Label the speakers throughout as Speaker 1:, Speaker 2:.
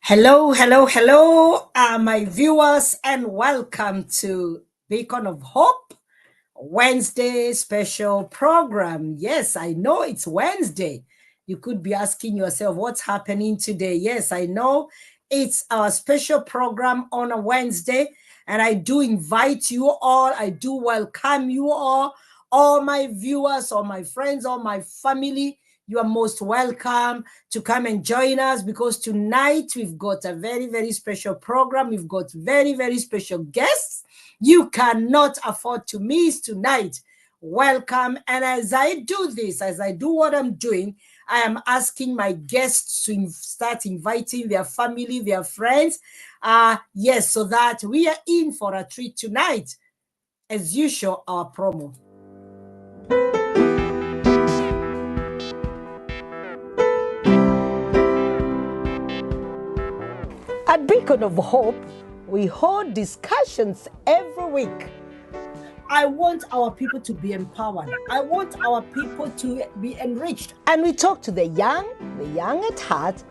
Speaker 1: Hello, hello, hello, my viewers, and welcome to Beacon of Hope Wednesday special program. Yes, I know it's Wednesday. You could be asking yourself, what's happening today? Yes, I know it's our special program on a Wednesday, and I do invite you all, I do welcome you all my viewers, all my friends, all my family. You are most welcome to come and join us because tonight we've got a very, very special program. We've got very, very special guests you cannot afford to miss tonight. Welcome. And as I do this, as I do what I'm doing, I am asking my guests to start inviting their family, their friends. Yes, so that we are in for a treat tonight. As usual, our promo. At Beacon of Hope, we hold discussions every week. I want our people to be empowered. I want our people to be enriched. And we talk to the young at heart,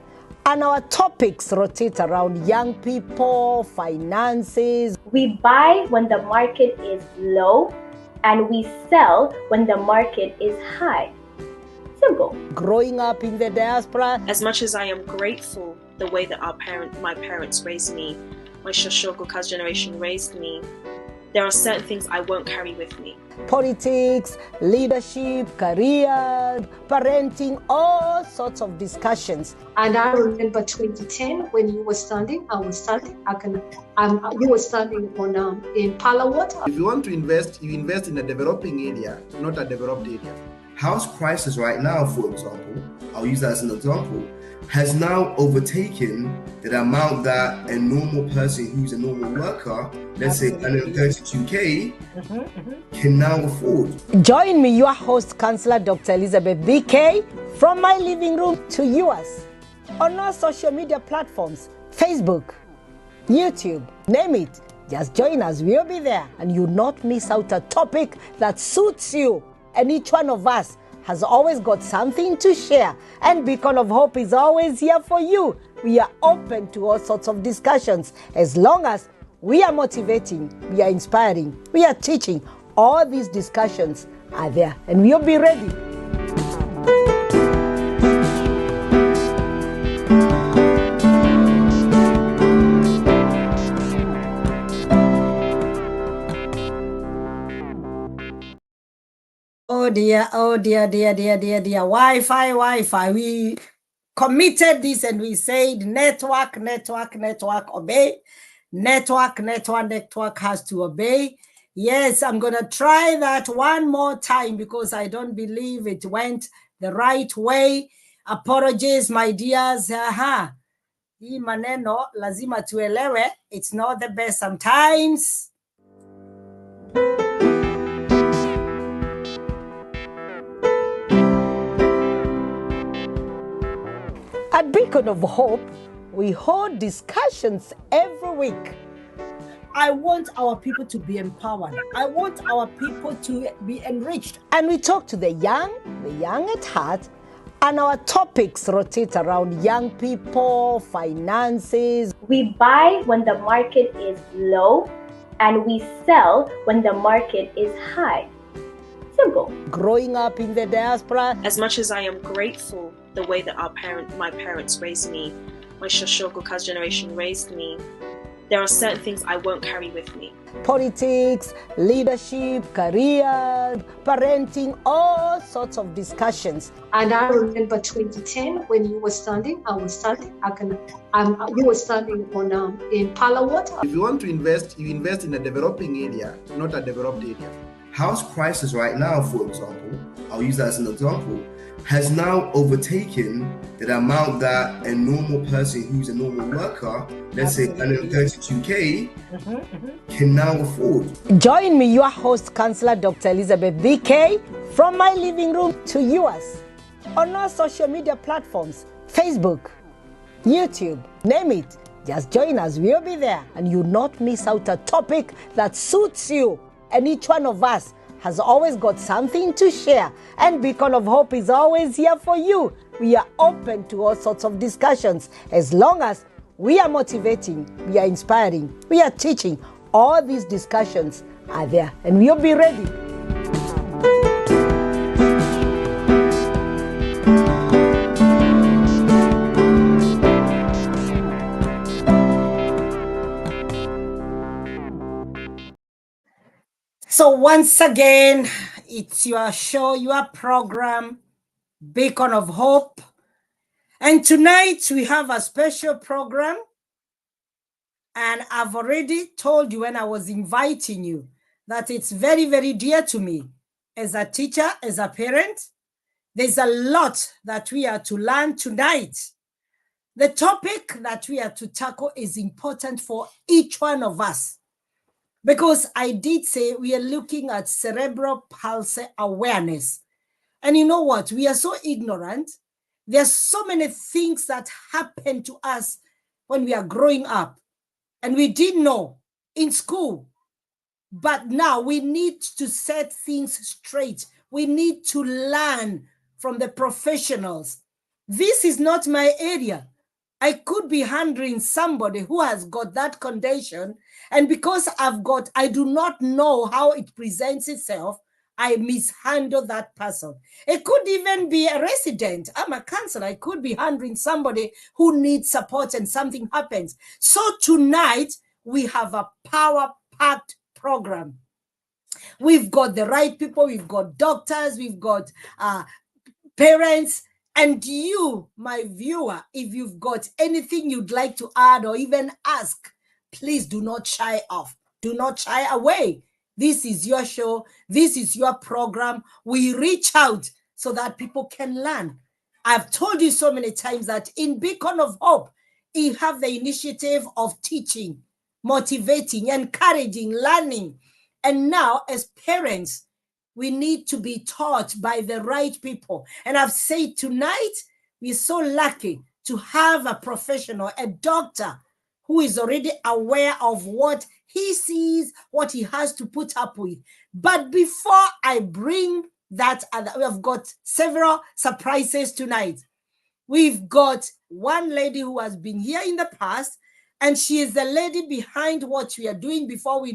Speaker 1: and our topics rotate around young people, finances.
Speaker 2: We buy when the market is low, and we sell when the market is high. Simple.
Speaker 1: Growing up in the diaspora.
Speaker 3: As much as I am grateful the way that my parents raised me, my Shoshogoka's generation raised me, there are certain things I won't carry with me.
Speaker 1: Politics, leadership, career, parenting, all sorts of discussions.
Speaker 4: And I remember 2010 when you were standing, I was standing. You were standing on in Palawater.
Speaker 5: If you want to invest, you invest in a developing area, not a developed area.
Speaker 6: House prices right now, for example, I'll use that as an example, has now overtaken the amount that a normal person who's a normal worker, let's say 132K, can now afford.
Speaker 1: Join me, your host, Councillor Dr. Elizabeth BK, from my living room to yours, on all social media platforms, Facebook, YouTube, name it. Just join us, we'll be there, and you'll not miss out a topic that suits you. And each one of us has always got something to share, and Beacon of Hope is always here for you. We are open to all sorts of discussions as long as we are motivating, we are inspiring, we are teaching. All these discussions are there, and we'll be ready. Oh dear, dear. Wi-Fi. We committed this and we said network, obey. Network has to obey. Yes, I'm going to try that one more time because I don't believe it went the right way. Apologies, my dears. Hii maneno lazima tuelewe. It's not the best sometimes. At Beacon of Hope, we hold discussions every week. I want our people to be empowered. I want our people to be enriched. And we talk to the young at heart, and our topics rotate around young people, finances.
Speaker 2: We buy when the market is low, and we sell when the market is high. Simple.
Speaker 1: Growing up in the diaspora.
Speaker 3: As much as I am grateful the way that my parents raised me, my Shoshogoka's generation raised me, there are certain things I won't carry with me.
Speaker 1: Politics, leadership, career, parenting, all sorts of discussions.
Speaker 4: And I remember 2010 when you were standing, I was standing. You were standing on in Palawater.
Speaker 5: If you want to invest, you invest in a developing area, not a developed area.
Speaker 6: House prices right now, for example, I'll use that as an example, has now overtaken the amount that a normal person who's a normal worker, let's say 132K, can now afford.
Speaker 1: Join me, your host, Councillor Dr. Elizabeth BK, from my living room to yours, on all social media platforms, Facebook, YouTube, name it. Just join us, we'll be there, and you'll not miss out a topic that suits you. And each one of us has always got something to share, and Beacon of Hope is always here for you. We are open to all sorts of discussions as long as we are motivating, we are inspiring, we are teaching. All these discussions are there, and we'll be ready. So once again, it's your show, your program, Beacon of Hope. And tonight we have a special program. And I've already told you when I was inviting you that it's very, very dear to me as a teacher, as a parent. There's a lot that we are to learn tonight. The topic that we are to tackle is important for each one of us. Because I did say we are looking at cerebral palsy awareness. And you know what? We are so ignorant. There's so many things that happen to us when we are growing up. And we didn't know in school. But now we need to set things straight. We need to learn from the professionals. This is not my area. I could be handling somebody who has got that condition. And because I do not know how it presents itself, I mishandle that person. It could even be a resident. I'm a counselor. I could be handling somebody who needs support and something happens. So tonight, we have a power-packed program. We've got the right people. We've got doctors. We've got parents. And you, my viewer, if you've got anything you'd like to add or even ask, please do not shy off. Do not shy away. This is your show. This is your program. We reach out so that people can learn. I've told you so many times that in Beacon of Hope, you have the initiative of teaching, motivating, encouraging, learning. And now, as parents, we need to be taught by the right people. And I've said tonight, we're so lucky to have a professional, a doctor, who is already aware of what he sees, what he has to put up with. But before I bring that, we have got several surprises tonight. We've got one lady who has been here in the past, and she is the lady behind what we are doing before we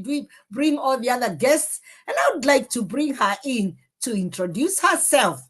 Speaker 1: bring all the other guests. And I would like to bring her in to introduce herself.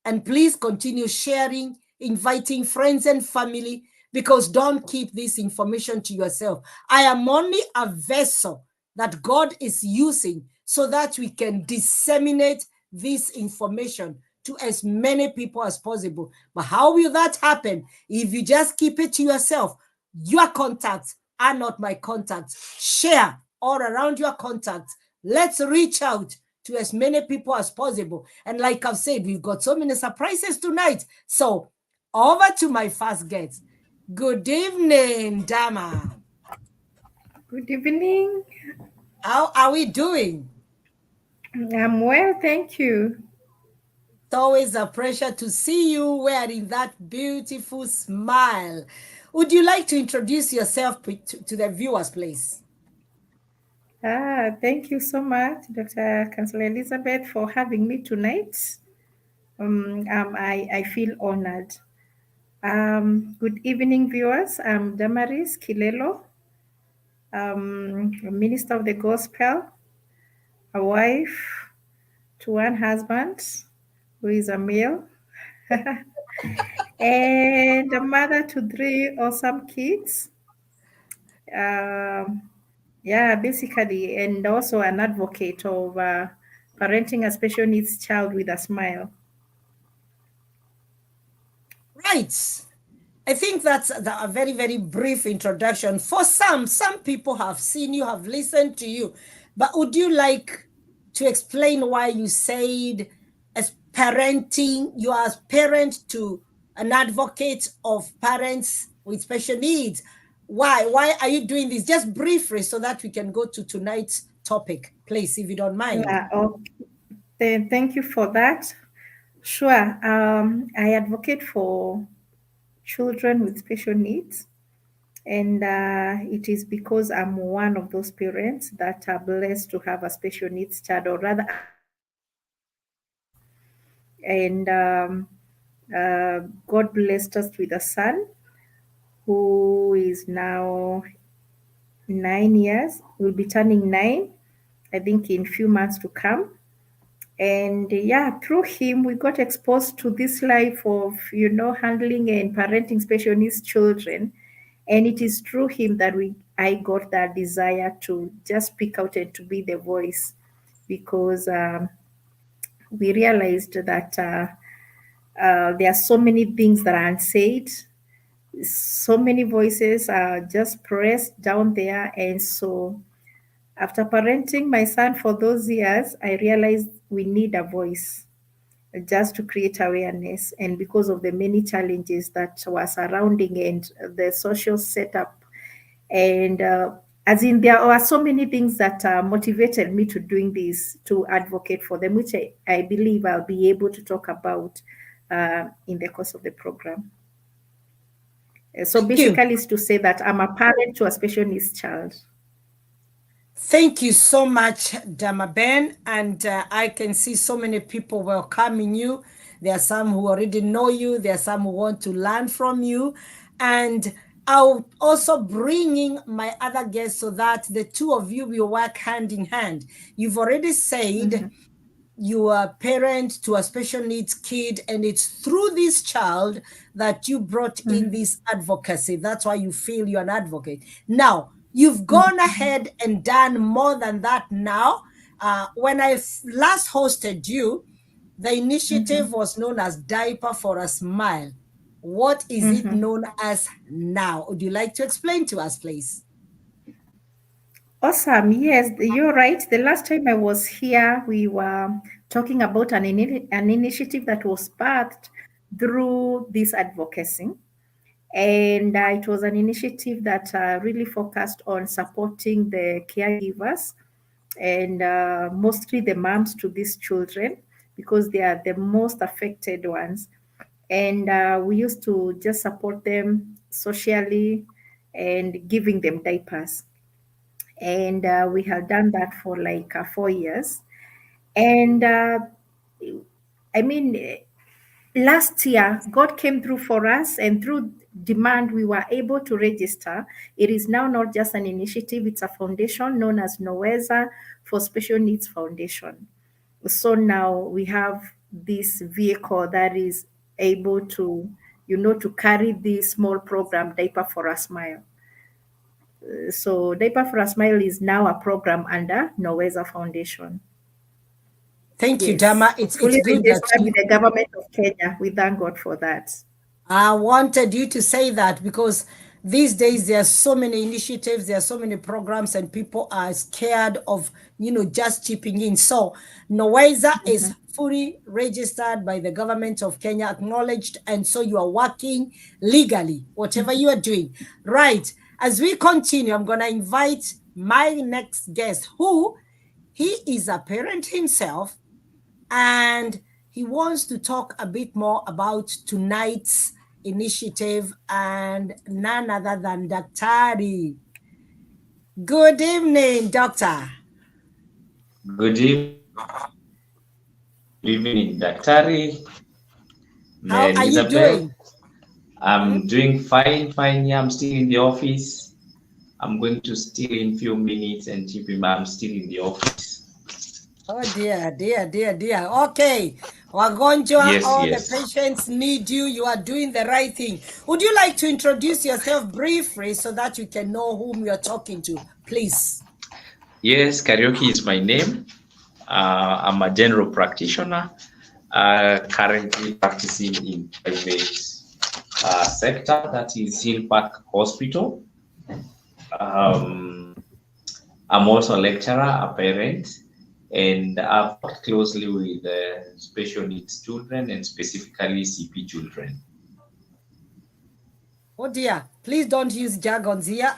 Speaker 1: And please continue sharing, inviting friends and family, because don't keep this information to yourself. I am only a vessel that God is using so that we can disseminate this information to as many people as possible. But how will that happen if you just keep it to yourself? Your contacts are not my contacts. Share all around your contacts. Let's reach out to as many people as possible. And like I've said, we've got so many surprises tonight. So over to my first guest. Good evening, Dama.
Speaker 7: Good evening.
Speaker 1: How are we doing?
Speaker 7: I'm well, thank you.
Speaker 1: It's always a pleasure to see you wearing that beautiful smile. Would you like to introduce yourself to the viewers, please?
Speaker 7: Thank you so much, Dr. Councillor Elizabeth, for having me tonight. I feel honored. Good evening, viewers. I'm Damaris Kilelo, a minister of the gospel, a wife to one husband who is a male, and a mother to 3 awesome kids. Basically, and also an advocate of parenting a special needs child with a smile.
Speaker 1: Right. I think that's a very, very brief introduction. For some people have seen you, have listened to you, but would you like to explain why you said as parenting, you are a parent to an advocate of parents with special needs? Why are you doing this? Just briefly so that we can go to tonight's topic, please, if you don't mind.
Speaker 7: Okay. Thank you for that. Sure. I advocate for children with special needs, and it is because I'm one of those parents that are blessed to have a special needs child, or rather, and God blessed us with a son who is now 9 years, will be turning 9, I think, in few months to come. And yeah, through him, we got exposed to this life of, handling and parenting special needs children. And it is through him that I got that desire to just speak out and to be the voice, because we realized that there are so many things that are unsaid, so many voices are just pressed down there. And so after parenting my son for those years, I realized we need a voice just to create awareness. And because of the many challenges that were surrounding and the social setup, and as in there are so many things that motivated me to doing this, to advocate for them, which I believe I'll be able to talk about in the course of the program. So basically, it's to say that I'm a parent to a special needs child.
Speaker 1: Thank you so much, Damaben. And I can see so many people welcoming you. There are some who already know you. There are some who want to learn from you. And I'll also bring in my other guests so that the two of you will work hand in hand. You've already said you are a parent to a special needs kid, and it's through this child that you brought in this advocacy. That's why you feel you're an advocate. Now, you've gone ahead and done more than that now. When I last hosted you, the initiative was known as Diaper for a Smile. What is it known as now? Would you like to explain to us, please?
Speaker 7: Awesome. Yes, you're right. The last time I was here, we were talking about an initiative that was birthed through this advocacy. And it was an initiative that really focused on supporting the caregivers and mostly the moms to these children, because they are the most affected ones. And we used to just support them socially and giving them diapers. And we have done that for like 4 years. And I mean, last year, God came through for us, and through demand, we were able to register. It is now not just an initiative, it's a foundation known as Noweza for Special Needs Foundation. So now we have this vehicle that is able to, to carry this small program, Diaper for a Smile. So Diaper for a Smile is now a program under Noweza Foundation.
Speaker 1: Thank you, Dama. It's good that
Speaker 7: with the government of Kenya. We thank God for that.
Speaker 1: I wanted you to say that because these days there are so many initiatives, there are so many programs, and people are scared of, just chipping in. So Noweza is fully registered by the government of Kenya, acknowledged, and so you are working legally, whatever you are doing. Right. As we continue, I'm going to invite my next guest, who he is a parent himself, and he wants to talk a bit more about tonight's initiative, and none other than Daktari. Good evening, Doctor.
Speaker 8: Good evening, Daktari.
Speaker 1: How are you doing?
Speaker 8: I'm doing fine. Yeah, I'm still in the office. I'm going to still in a few minutes, and I'm still in the office.
Speaker 1: Oh dear. Okay. Wagonjwa,
Speaker 8: yes.
Speaker 1: The patients need you. You are doing the right thing. Would you like to introduce yourself briefly so that you can know whom you're talking to, please?
Speaker 8: Yes, Karaoke is my name. I'm a general practitioner, currently practicing in private sector, that is Hill Park Hospital. I'm also a lecturer, a parent, and I've worked closely with special needs children and specifically CP children.
Speaker 1: Oh dear, please don't use jargons here.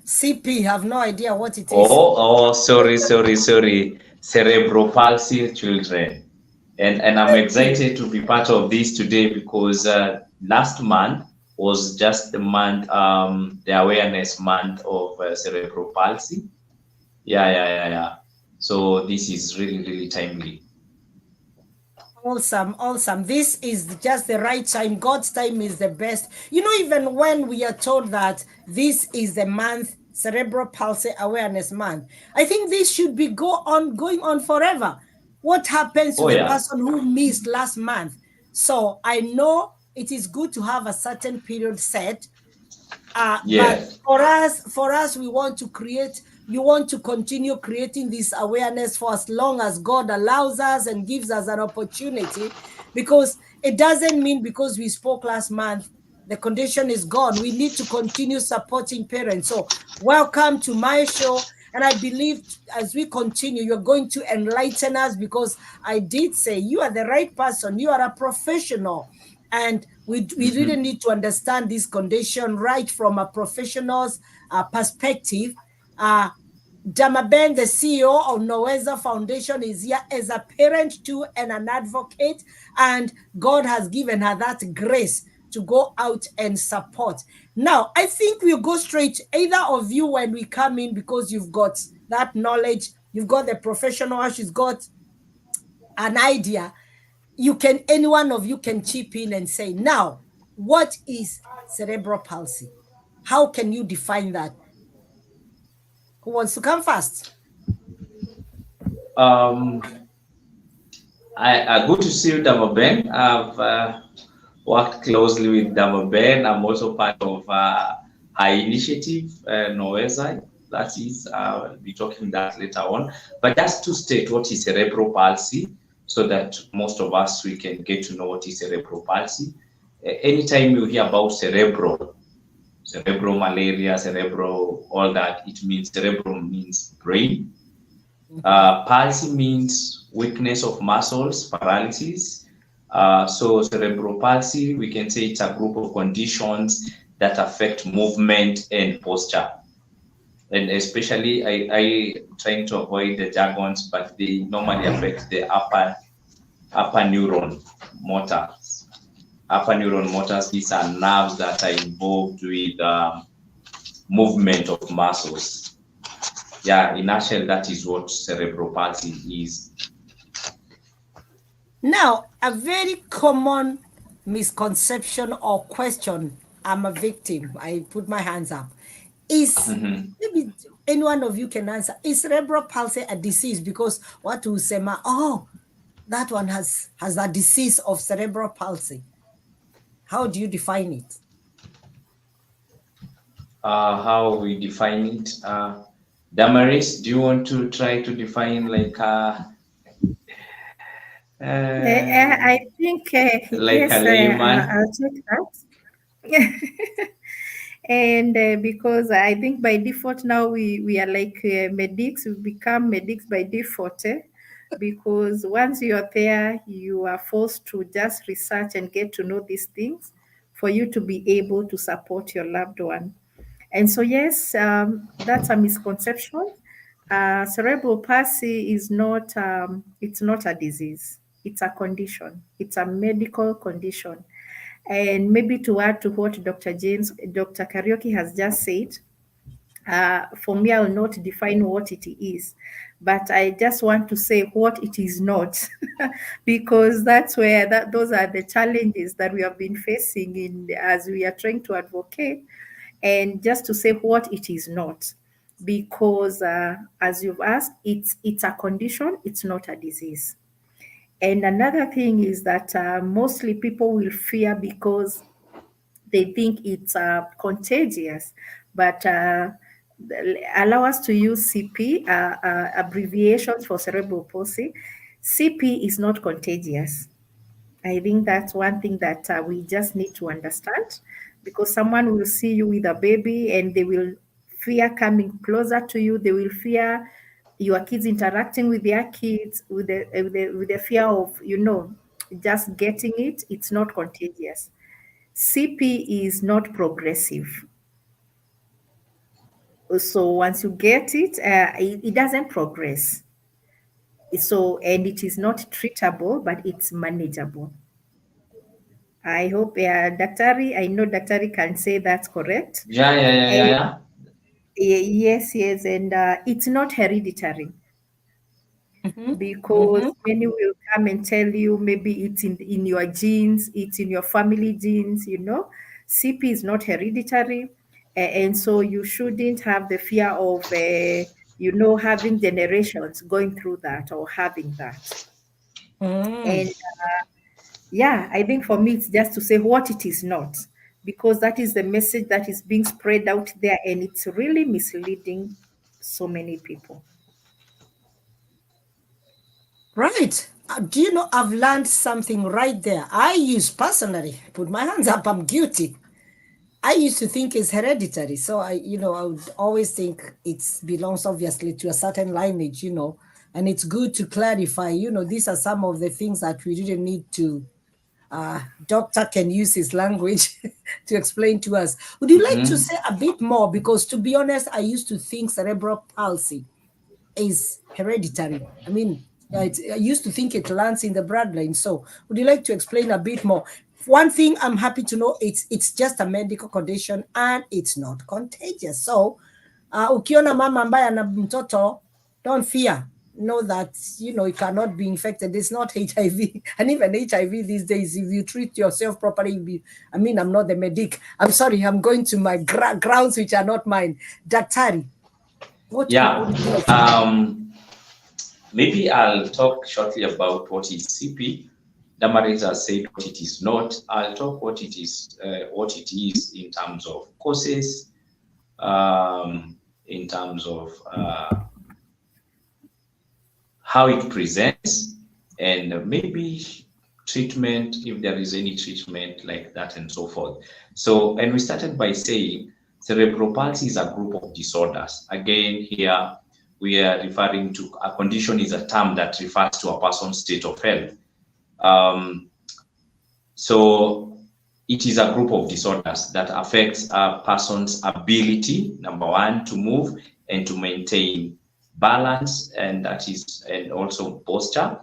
Speaker 1: CP, have no idea what it is.
Speaker 8: Sorry. Cerebral palsy children. And I'm excited to be part of this today because last month was just the month, the awareness month of cerebral palsy. Yeah. So this is really, really timely.
Speaker 1: Awesome, awesome. This is just the right time. God's time is the best. Even when we are told that this is the month, Cerebral Palsy Awareness Month, I think this should be going on forever. What happens to the person who missed last month? So I know it is good to have a certain period set. But for us, we want to create. You want to continue creating this awareness for as long as God allows us and gives us an opportunity, because it doesn't mean because we spoke last month, the condition is gone. We need to continue supporting parents. So welcome to my show. And I believe as we continue, you're going to enlighten us, because I did say you are the right person. You are a professional. And we really need to understand this condition right from a professional's perspective. Damaben, the CEO of Noweza Foundation, is here as a parent too and an advocate, and God has given her that grace to go out and support. Now, I think we'll go straight, either of you, when we come in, because you've got that knowledge, you've got the professional, she's got an idea. Any one of you can chip in and say, now, what is cerebral palsy? How can you define that? Who wants to come first?
Speaker 8: Good to see you, Damaben. I've worked closely with Damaben. I'm also part of her initiative, Noweza. That is, I'll be talking that later on. But just to state what is cerebral palsy, so that most of us, we can get to know what is cerebral palsy. Anytime you hear about cerebral malaria, cerebral, all that, it means cerebral means brain. Palsy means weakness of muscles, paralysis. So cerebral palsy, we can say it's a group of conditions that affect movement and posture. And especially, I trying to avoid the jargons, but they normally affect the upper neuron motors. Upper neuron motors, these are nerves that are involved with movement of muscles. Yeah, in a nutshell, that is what cerebral palsy is.
Speaker 1: Now, a very common misconception or question, I'm a victim, I put my hands up, is, maybe any one of you can answer, is cerebral palsy a disease? Because what we say, that one has a disease of cerebral palsy. How do you define it?
Speaker 8: How we define it? Damaris, do you want to try to define like
Speaker 7: I think
Speaker 8: like
Speaker 7: yes,
Speaker 8: a layman?
Speaker 7: I'll take that. And because I think by default now we are like medics, we become medics by default. Because once you are there, you are forced to just research and get to know these things for you to be able to support your loved one. And so, yes, that's a misconception. Cerebral palsy is not, it's not a disease. It's a condition. It's a medical condition. And maybe to add to what Dr. Kariuki has just said, for me, I will not define what it is, but I just want to say what it is not, because that's where those are the challenges that we have been facing as we are trying to advocate, and just to say what it is not, because as you've asked, it's a condition, it's not a disease. And another thing is that mostly people will fear because they think it's contagious, but allow us to use CP, abbreviations for cerebral palsy. CP is not contagious. I think that's one thing that we just need to understand, because someone will see you with a baby and they will fear coming closer to you. They will fear your kids interacting with their kids with the fear of, just getting it. It's not contagious. CP is not progressive. So once you get it, it doesn't progress. So, and it is not treatable, but it's manageable. I hope, Daktari, I know Daktari can say that's correct.
Speaker 8: Yeah.
Speaker 7: Yes, and it's not hereditary. because many will come and tell you maybe it's in your genes, it's in your family genes, CP is not hereditary, and so you shouldn't have the fear of having generations going through that or having that. And yeah, I think for me it's just to say what it is not, because that is the message that is being spread out there, and it's really misleading so many people.
Speaker 1: Right. Do you know, I've learned something right there. I used personally, put my hands up, I'm guilty. I used to think it's hereditary. So I would always think it belongs obviously to a certain lineage, and it's good to clarify, these are some of the things that we didn't need to, doctor can use his language to explain to us. Would you like to say a bit more? Because to be honest, I used to think cerebral palsy is hereditary. I mean, I used to think it lands in the bloodline. So would you like to explain a bit more? One thing I'm happy to know, it's just a medical condition and it's not contagious. So ukiona mama ambaye ana mtoto, don't fear. Know that, it cannot be infected. It's not HIV. And even HIV these days, if you treat yourself properly, I'm not the medic. I'm sorry, I'm going to my grounds which are not mine. Daktari.
Speaker 8: Maybe I'll talk shortly about what is CP. Damaris has said what it is not. I'll talk what it is in terms of causes, in terms of how it presents, and maybe treatment, if there is any treatment like that, and so forth. So, and we started by saying cerebral palsy is a group of disorders. Again, here we are referring to a condition is a term that refers to a person's state of health. So it is a group of disorders that affects a person's ability, number one, to move and to maintain balance, and also posture.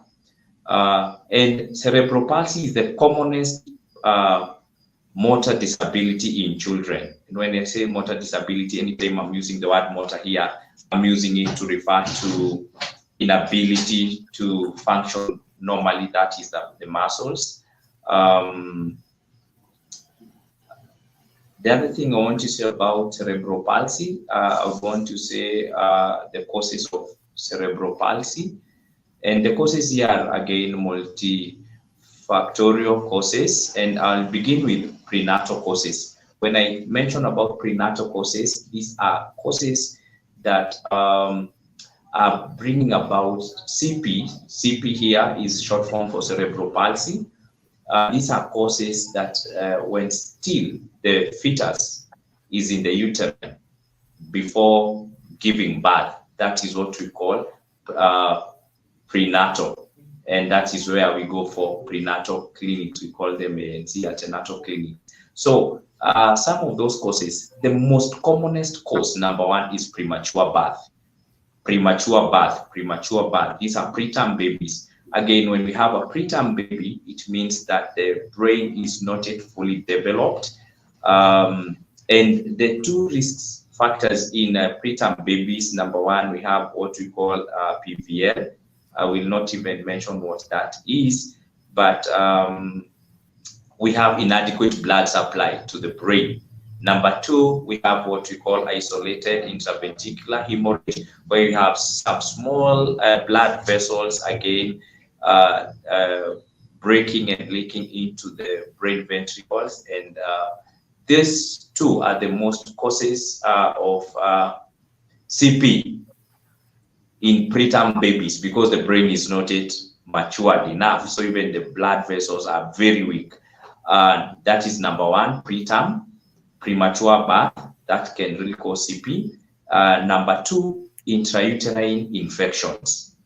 Speaker 8: And cerebral palsy is the commonest motor disability in children. And when I say motor disability, anytime I'm using the word motor here, I'm using it to refer to inability to function normally, that is the muscles. The other thing I want to say about cerebral palsy, I want to say the causes of cerebral palsy. And the causes here are, again, multifactorial causes. And I'll begin with prenatal causes. When I mention about prenatal causes, these are causes that are bringing about CP. CP here is short form for cerebral palsy. These are causes that when still the fetus is in the uterus before giving birth, that is what we call prenatal. And that is where we go for prenatal clinics. We call them ANC, antenatal clinic. So some of those causes, the most commonest cause, number one, is premature birth. Premature birth. These are preterm babies. Again, when we have a preterm baby, it means that the brain is not yet fully developed. And the two risk factors in preterm babies, number one, we have what we call PVL. I will not even mention what that is, but we have inadequate blood supply to the brain. Number two, we have what we call isolated intraventricular hemorrhage, where you have some small blood vessels, again, breaking and leaking into the brain ventricles. And these two are the most causes of CP in preterm babies, because the brain is not yet matured enough. So even the blood vessels are very weak. That is number one, preterm, premature birth, that can really cause CP. Number two, intrauterine infections.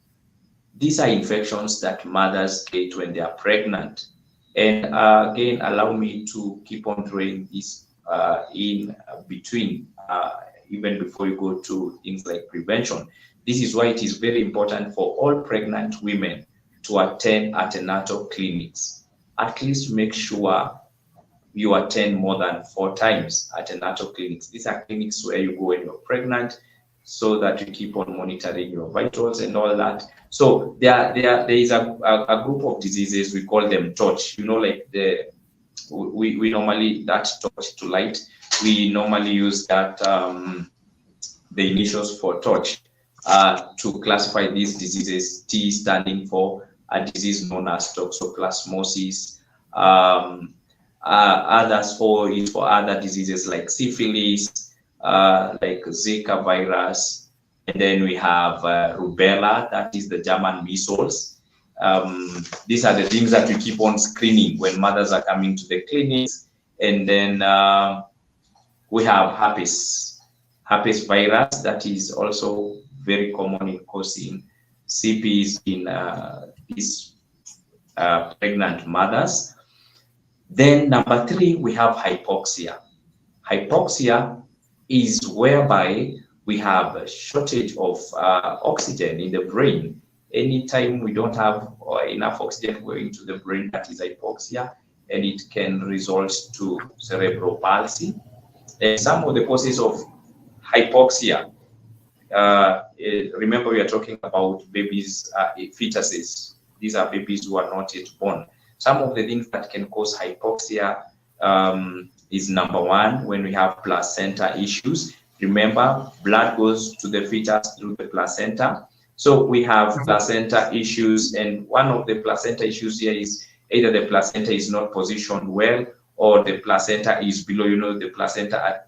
Speaker 8: These are infections that mothers get when they are pregnant. And again, allow me to keep on drawing this in between, even before you go to things like prevention. This is why it is very important for all pregnant women to attend antenatal clinics. At least make sure you attend more than 4 times antenatal clinics. These are clinics where you go when you're pregnant so that you keep on monitoring your vitals and all that. So there is a group of diseases, we call them TORCH. You know, like we normally, that torch to light, we normally use that the initials for TORCH to classify these diseases. T standing for a disease known as toxoplasmosis. Others is for other diseases like syphilis, like Zika virus, and then we have rubella, that is the German measles. These are the things that we keep on screening when mothers are coming to the clinics. And then we have herpes virus, that is also very common in causing CPs in these pregnant mothers. Then number 3, we have hypoxia. Hypoxia is whereby we have a shortage of oxygen in the brain. Anytime we don't have enough oxygen going to the brain, that is hypoxia, and it can result to cerebral palsy. And some of the causes of hypoxia, remember we are talking about babies, fetuses. These are babies who are not yet born. Some of the things that can cause hypoxia is number 1, when we have placenta issues. Remember, blood goes to the fetus through the placenta. So we have placenta issues, and one of the placenta issues here is either the placenta is not positioned well, or the placenta is below. You know, the placenta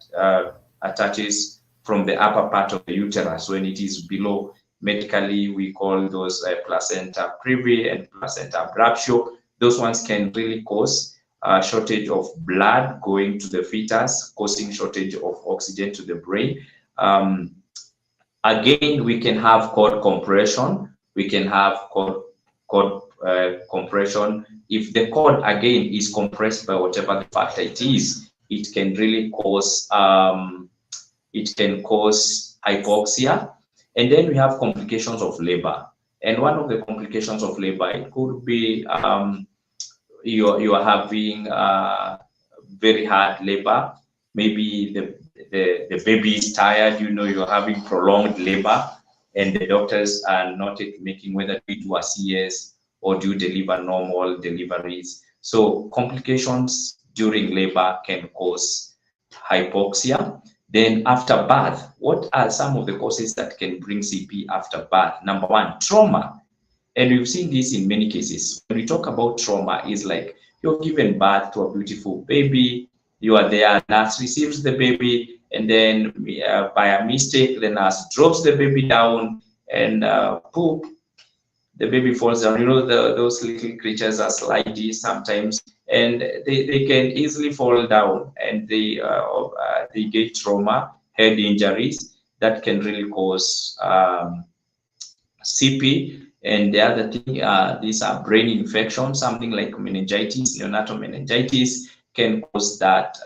Speaker 8: attaches from the upper part of the uterus. When it is below, medically we call those placenta previa and placenta abruptio. Those ones can really cause a shortage of blood going to the fetus, causing shortage of oxygen to the brain. Again, we can have cord compression. We can have cord compression. If the cord again is compressed by whatever the factor it is, it can really cause hypoxia. And then we have complications of labor. And one of the complications of labor, it could be you are having very hard labor. Maybe the baby is tired, you know, you're having prolonged labor, and the doctors are not making whether to do a CS or do deliver normal deliveries. So complications during labor can cause hypoxia. Then after birth, what are some of the causes that can bring CP after birth? Number 1, trauma. And we've seen this in many cases. When we talk about trauma, it's like you're given birth to a beautiful baby, you are there, nurse receives the baby, and then by a mistake, the nurse drops the baby down, and poop, the baby falls down. You know, those little creatures are slidey sometimes, and they can easily fall down, and they get trauma, head injuries that can really cause CP. And the other thing, these are brain infections, something like meningitis, neonatal meningitis can cause that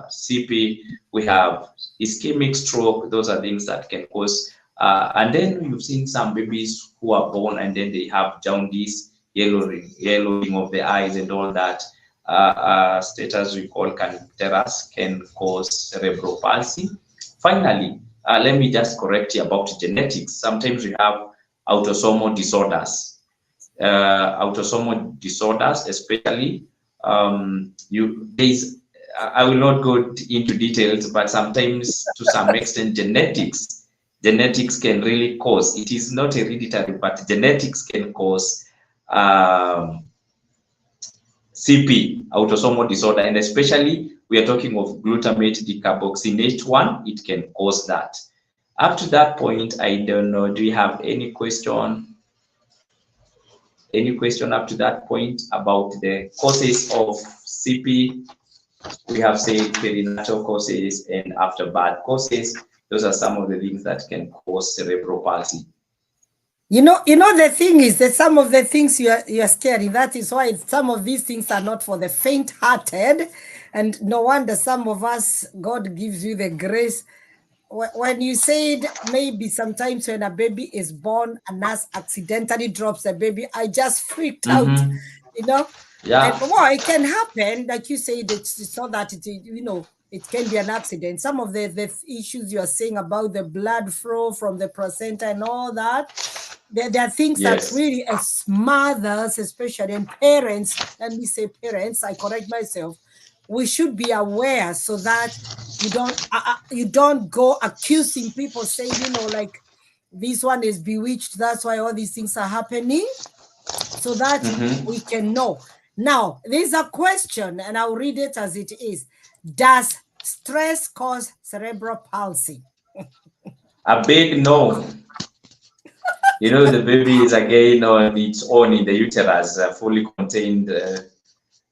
Speaker 8: CP. We have ischemic stroke. Those are things that can cause. And then you've seen some babies who are born and then they have jaundice, yellowing of the eyes and all that. Status we call canicteras can cause cerebral palsy. Finally, let me just correct you about genetics. Sometimes we have autosomal disorders. Autosomal disorders, especially, I will not go into details, but sometimes to some extent genetics can really cause, it is not hereditary, but genetics can cause CP, autosomal disorder, and especially we are talking of glutamate decarboxylate 1, it can cause that. Up to that point, I don't know, do you have any question? Any question up to that point about the causes of CP? We have said perinatal causes and after birth causes. Those are some of the things that can cause cerebral palsy.
Speaker 1: You know, the thing is that some of the things you're scary. That is why some of these things are not for the faint-hearted. And no wonder some of us, God gives you the grace. When you said maybe sometimes when a baby is born, a nurse accidentally drops the baby, I just freaked out, you know?
Speaker 8: Yeah.
Speaker 1: And, well, it can happen, like you said, it's so that it, you know, it can be an accident. Some of the issues you are saying about the blood flow from the placenta and all that, there are things
Speaker 8: Yes.
Speaker 1: that really, as mothers especially, and parents, let me say parents, I correct myself, we should be aware so that you don't go accusing people, saying, you know, like, this one is bewitched, that's why all these things are happening, so that we can know. Now, there's a question, and I'll read it as it is. Does stress cause cerebral palsy?
Speaker 8: A big no. You know, the baby is again on its own in the uterus, fully contained,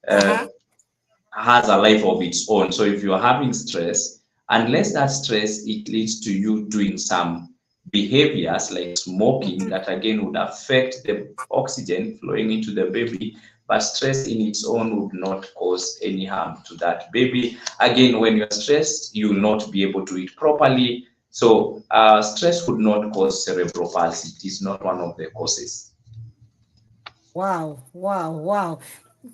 Speaker 8: has a life of its own. So if you're having stress, unless that stress, it leads to you doing some behaviors like smoking, that again would affect the oxygen flowing into the baby, but stress in its own would not cause any harm to that baby. Again, when you're stressed, you will not be able to eat properly. So stress would not cause cerebral palsy. It is not one of the causes.
Speaker 1: Wow, wow, wow.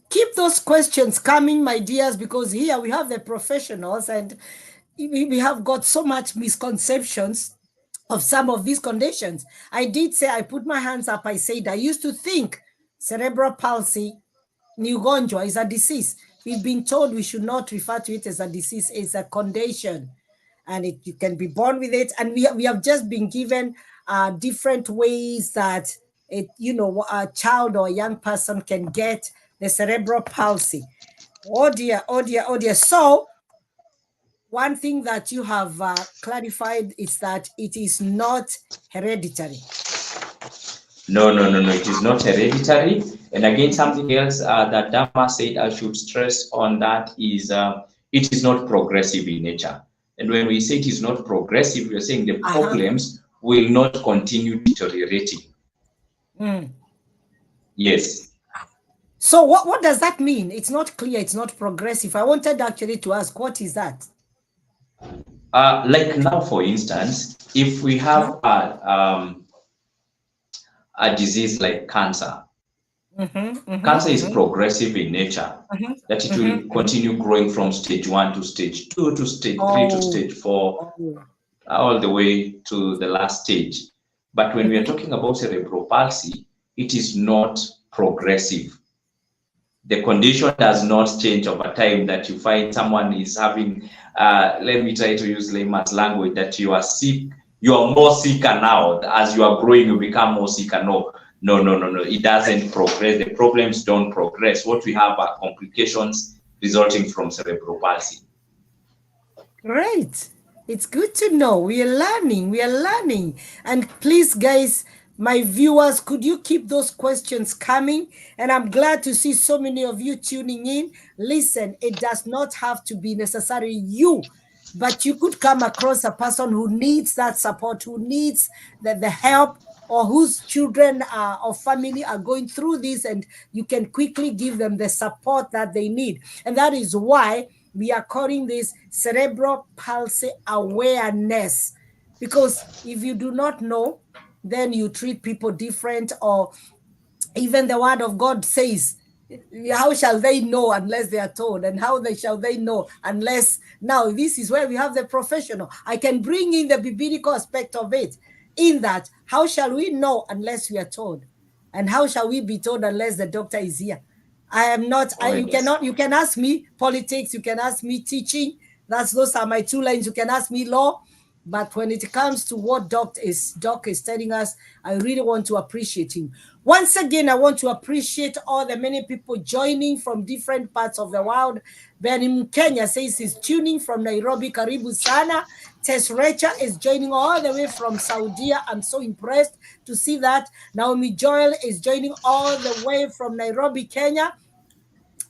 Speaker 1: Keep those questions coming, my dears, because here we have the professionals, and we have got so much misconceptions of some of these conditions. I did say, I put my hands up, I said, I used to think cerebral palsy, Nyugonjwa, is a disease. We've been told we should not refer to it as a disease, it's a condition. And you can be born with it. And we have just been given different ways that a child or a young person can get the cerebral palsy. Oh dear, oh dear, oh dear. So one thing that you have clarified is that it is not hereditary.
Speaker 8: No, it is not hereditary. And again, something else that Dama said I should stress on that is it is not progressive in nature. And when we say it is not progressive, we are saying the problems will not continue deteriorating. Yes.
Speaker 1: So what does that mean? It's not clear, it's not progressive. I wanted actually to ask, what is that?
Speaker 8: Like now, for instance, if we have a disease like cancer, cancer is progressive in nature, that it will continue growing from stage 1 to stage 2 to stage 3 to stage 4, all the way to the last stage. But when we are talking about cerebral palsy, it is not progressive. The condition does not change over time, that you find someone is having, let me try to use layman's language, that you are sick, you are more sicker now. As you are growing, you become more sicker. No. It doesn't progress. The problems don't progress. What we have are complications resulting from cerebral palsy.
Speaker 1: Great. It's good to know. We are learning. And please, guys, my viewers, could you keep those questions coming? And I'm glad to see so many of you tuning in. Listen, it does not have to be necessarily you, but you could come across a person who needs that support, who needs the help, or whose children or family are going through this, and you can quickly give them the support that they need. And that is why we are calling this cerebral palsy awareness. Because if you do not know, then you treat people different, or even the word of God says, how shall they know unless they are told? And how shall they know unless... Now, this is where we have the professional. I can bring in the biblical aspect of it, in that, how shall we know unless we are told? And how shall we be told unless the doctor is here? I am not, you can ask me politics, you can ask me teaching. Those are my 2 lanes. You can ask me law. But when it comes to what Doc is telling us, I really want to appreciate him. Once again, I want to appreciate all the many people joining from different parts of the world. Ben Kenya says he's tuning from Nairobi. Karibu sana. Tess Recha is joining all the way from Saudi. I'm so impressed to see that. Naomi Joel is joining all the way from Nairobi, Kenya.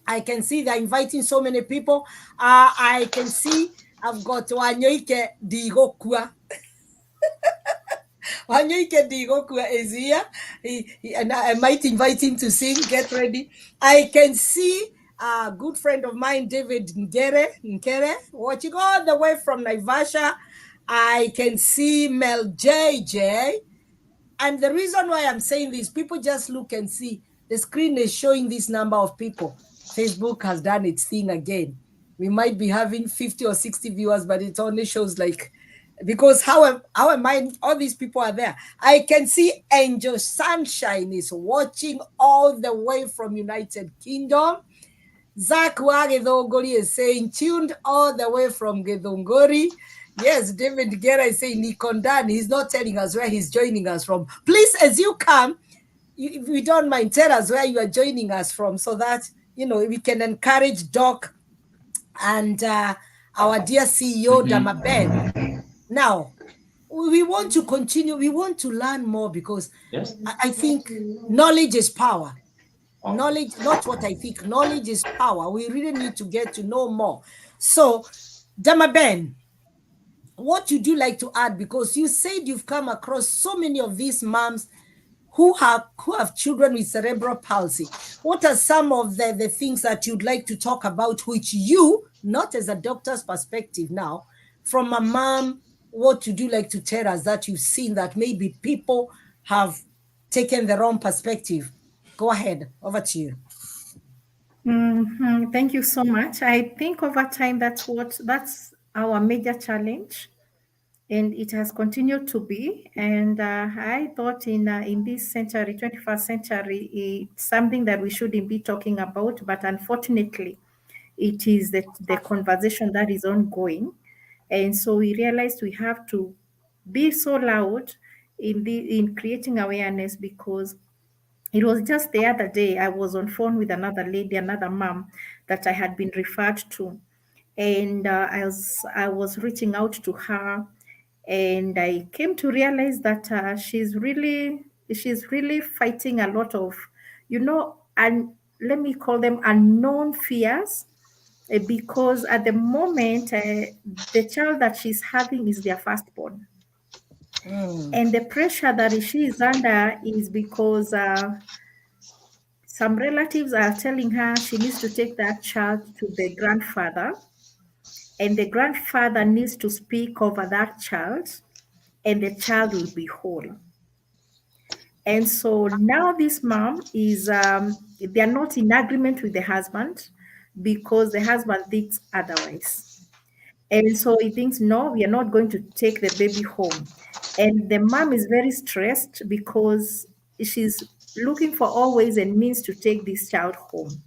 Speaker 1: I can see they're inviting so many people. I can see I've got Wanyoike Digokua. Wanyoike Digokua is here. And I might invite him to sing. Get ready. I can see a good friend of mine, David Nkere, watching all the way from Naivasha. I can see Mel JJ. And the reason why I'm saying this, people just look and see. The screen is showing this number of people. Facebook has done its thing again. we might be having 50 or 60 viewers, but it only shows like, because how am I, all these people are there. I can see Angel Sunshine is watching all the way from United Kingdom. Zach Wagedongori is saying tuned all the way from Gedongori. Yes, David Gera is saying Nikondan. He's not telling us where he's joining us from. Please, as you come, if you don't mind, tell us where you are joining us from, so that we can encourage Doc and our dear CEO Damaben. Now, we want to continue. We want to learn more, because
Speaker 8: Yes.
Speaker 1: I think knowledge is power. Knowledge, not what I think. Knowledge is power. We really need to get to know more. So, Damaben, what would you like to add? Because you said you've come across so many of these moms who have children with cerebral palsy. What are some of the things that you'd like to talk about, which you, not as a doctor's perspective now, from a mom, what would you like to tell us that you've seen that maybe people have taken the wrong perspective? Go ahead, over to you.
Speaker 7: Thank you so much. I think over time that's our major challenge, and it has continued to be. And I thought in this century, 21st century, it's something that we shouldn't be talking about, but unfortunately, it is the conversation that is ongoing. And so we realized we have to be so loud in creating awareness, because it was just the other day I was on phone with another lady, another mom that I had been referred to, and I was reaching out to her, and I came to realize that she's really fighting a lot of, and let me call them unknown fears, because at the moment the child that she's having is their firstborn. And the pressure that she is under is because some relatives are telling her she needs to take that child to the grandfather, and the grandfather needs to speak over that child, and the child will be whole. And so now this mom is, they're not in agreement with the husband, because the husband thinks otherwise. And so he thinks, no, we are not going to take the baby home. And the mom is very stressed, because she's looking for all ways and means to take this child home.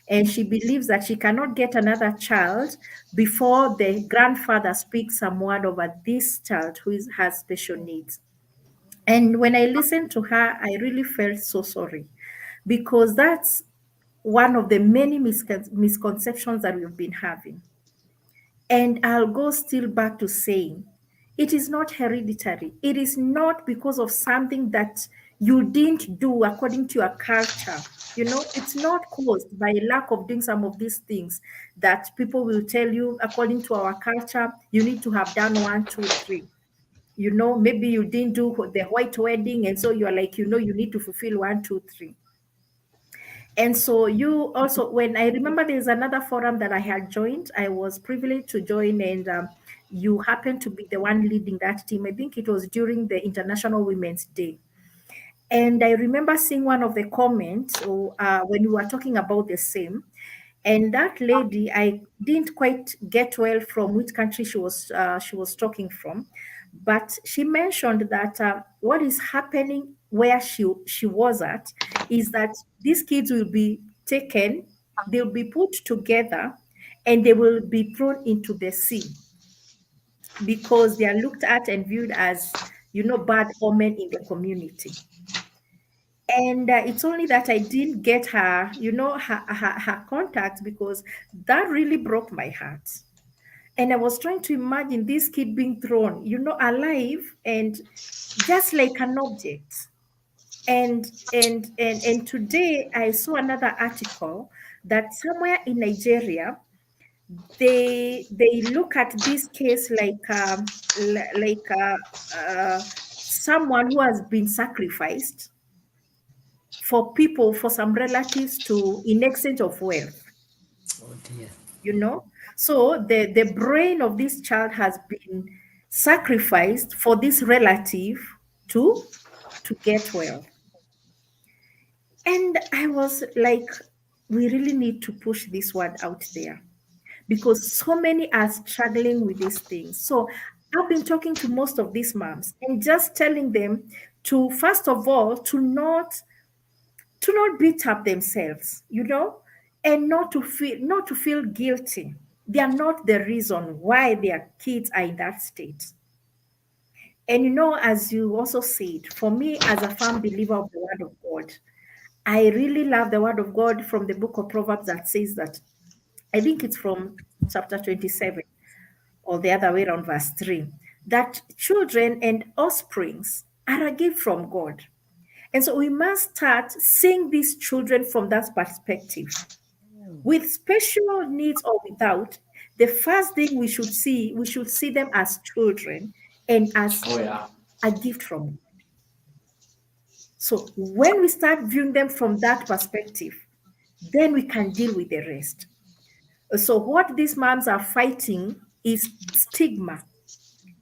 Speaker 7: And she believes that she cannot get another child before the grandfather speaks some word over this child who has special needs. And when I listened to her, I really felt so sorry, because that's one of the many misconceptions that we've been having. And I'll go still back to saying, it is not hereditary. It is not because of something that you didn't do according to your culture. It's not caused by a lack of doing some of these things that people will tell you, according to our culture, you need to have done 1, 2, 3. Maybe you didn't do the white wedding, and so you're like, you need to fulfill 1, 2, 3. And so you also, when I remember there's another forum that I had joined, I was privileged to join, and you happened to be the one leading that team. I think it was during the International Women's Day. And I remember seeing one of the comments when you were talking about the same. And that lady, I didn't quite get well from which country she was talking from, but she mentioned that what is happening where she was at is that these kids will be taken, they'll be put together, and they will be thrown into the sea, because they are looked at and viewed as, bad omen in the community. And it's only that I didn't get her, her contact, because that really broke my heart. And I was trying to imagine this kid being thrown, alive and just like an object. And today I saw another article that somewhere in Nigeria, they look at this case like someone who has been sacrificed for some relatives in exchange of wealth.
Speaker 1: Oh dear.
Speaker 7: So the brain of this child has been sacrificed for this relative to get well. And I was like, we really need to push this word out there, because so many are struggling with these things. So I've been talking to most of these moms and just telling them to, first of all, to not beat up themselves, and not to feel guilty. They are not the reason why their kids are in that state. And as you also said, for me as a firm believer of the word of God, I really love the word of God from the book of Proverbs that says that, I think it's from chapter 27 or the other way around, verse 3, that children and offsprings are a gift from God. And so we must start seeing these children from that perspective. With special needs or without, the first thing we should see them as children and as a gift from God. So when we start viewing them from that perspective, then we can deal with the rest. So what these moms are fighting is stigma,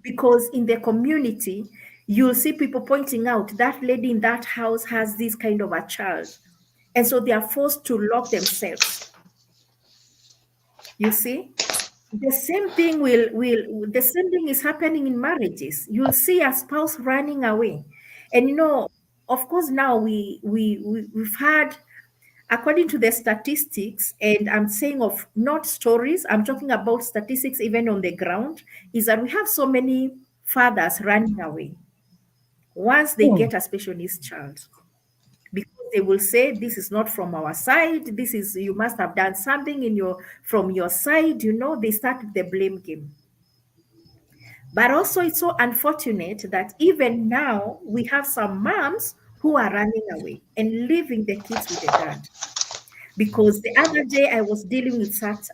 Speaker 7: because in the community, you'll see people pointing out that lady in that house has this kind of a child. And so they are forced to lock themselves. You see? The same thing the same thing is happening in marriages. You'll see a spouse running away. And of course, now we've had, according to the statistics, and I'm saying of not stories, I'm talking about statistics even on the ground, is that we have so many fathers running away once they get a special needs child, because they will say, this is not from our side, you must have done something from your side. They start the blame game. But also it's so unfortunate that even now we have some moms who are running away and leaving the kids with the dad. Because the other day I was dealing with such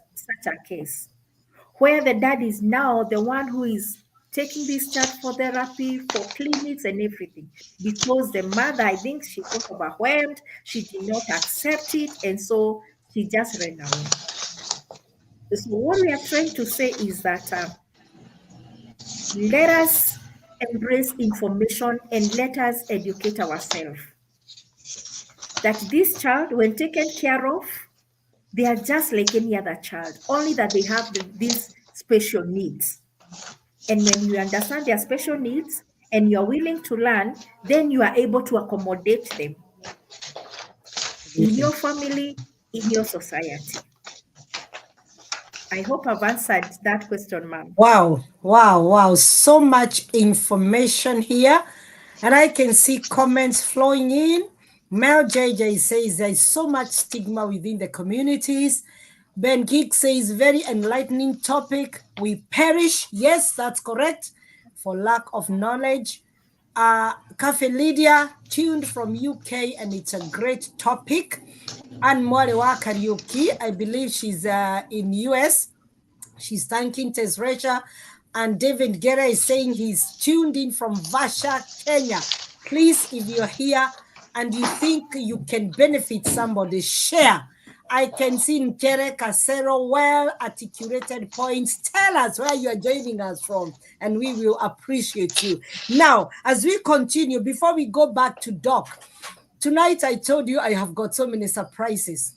Speaker 7: a case where the dad is now the one who is taking this child for therapy, for clinics and everything, because the mother, I think she got overwhelmed, she did not accept it, and so she just ran away. So what we are trying to say is that let us embrace information and let us educate ourselves. That this child, when taken care of, they are just like any other child, only that they have these special needs. And when you understand their special needs and you are willing to learn, then you are able to accommodate them in your family, in your society. I hope I've answered that question, ma'am.
Speaker 1: Wow. So much information here. And I can see comments flowing in. Mel JJ says there's so much stigma within the communities. Ben Geek says, very enlightening topic. We perish. Yes, that's correct. For lack of knowledge. Cafe Lydia, tuned from UK, and it's a great topic. Anne Mwarewa Kariuki, I believe she's in US. She's thanking Tesrecha. And David Gera is saying he's tuned in from Vasha, Kenya. Please, if you're here and you think you can benefit somebody, share. I can see Nkere Casero well-articulated points. Tell us where you are joining us from, and we will appreciate you. Now, as we continue, before we go back to Doc, tonight I told you I have got so many surprises.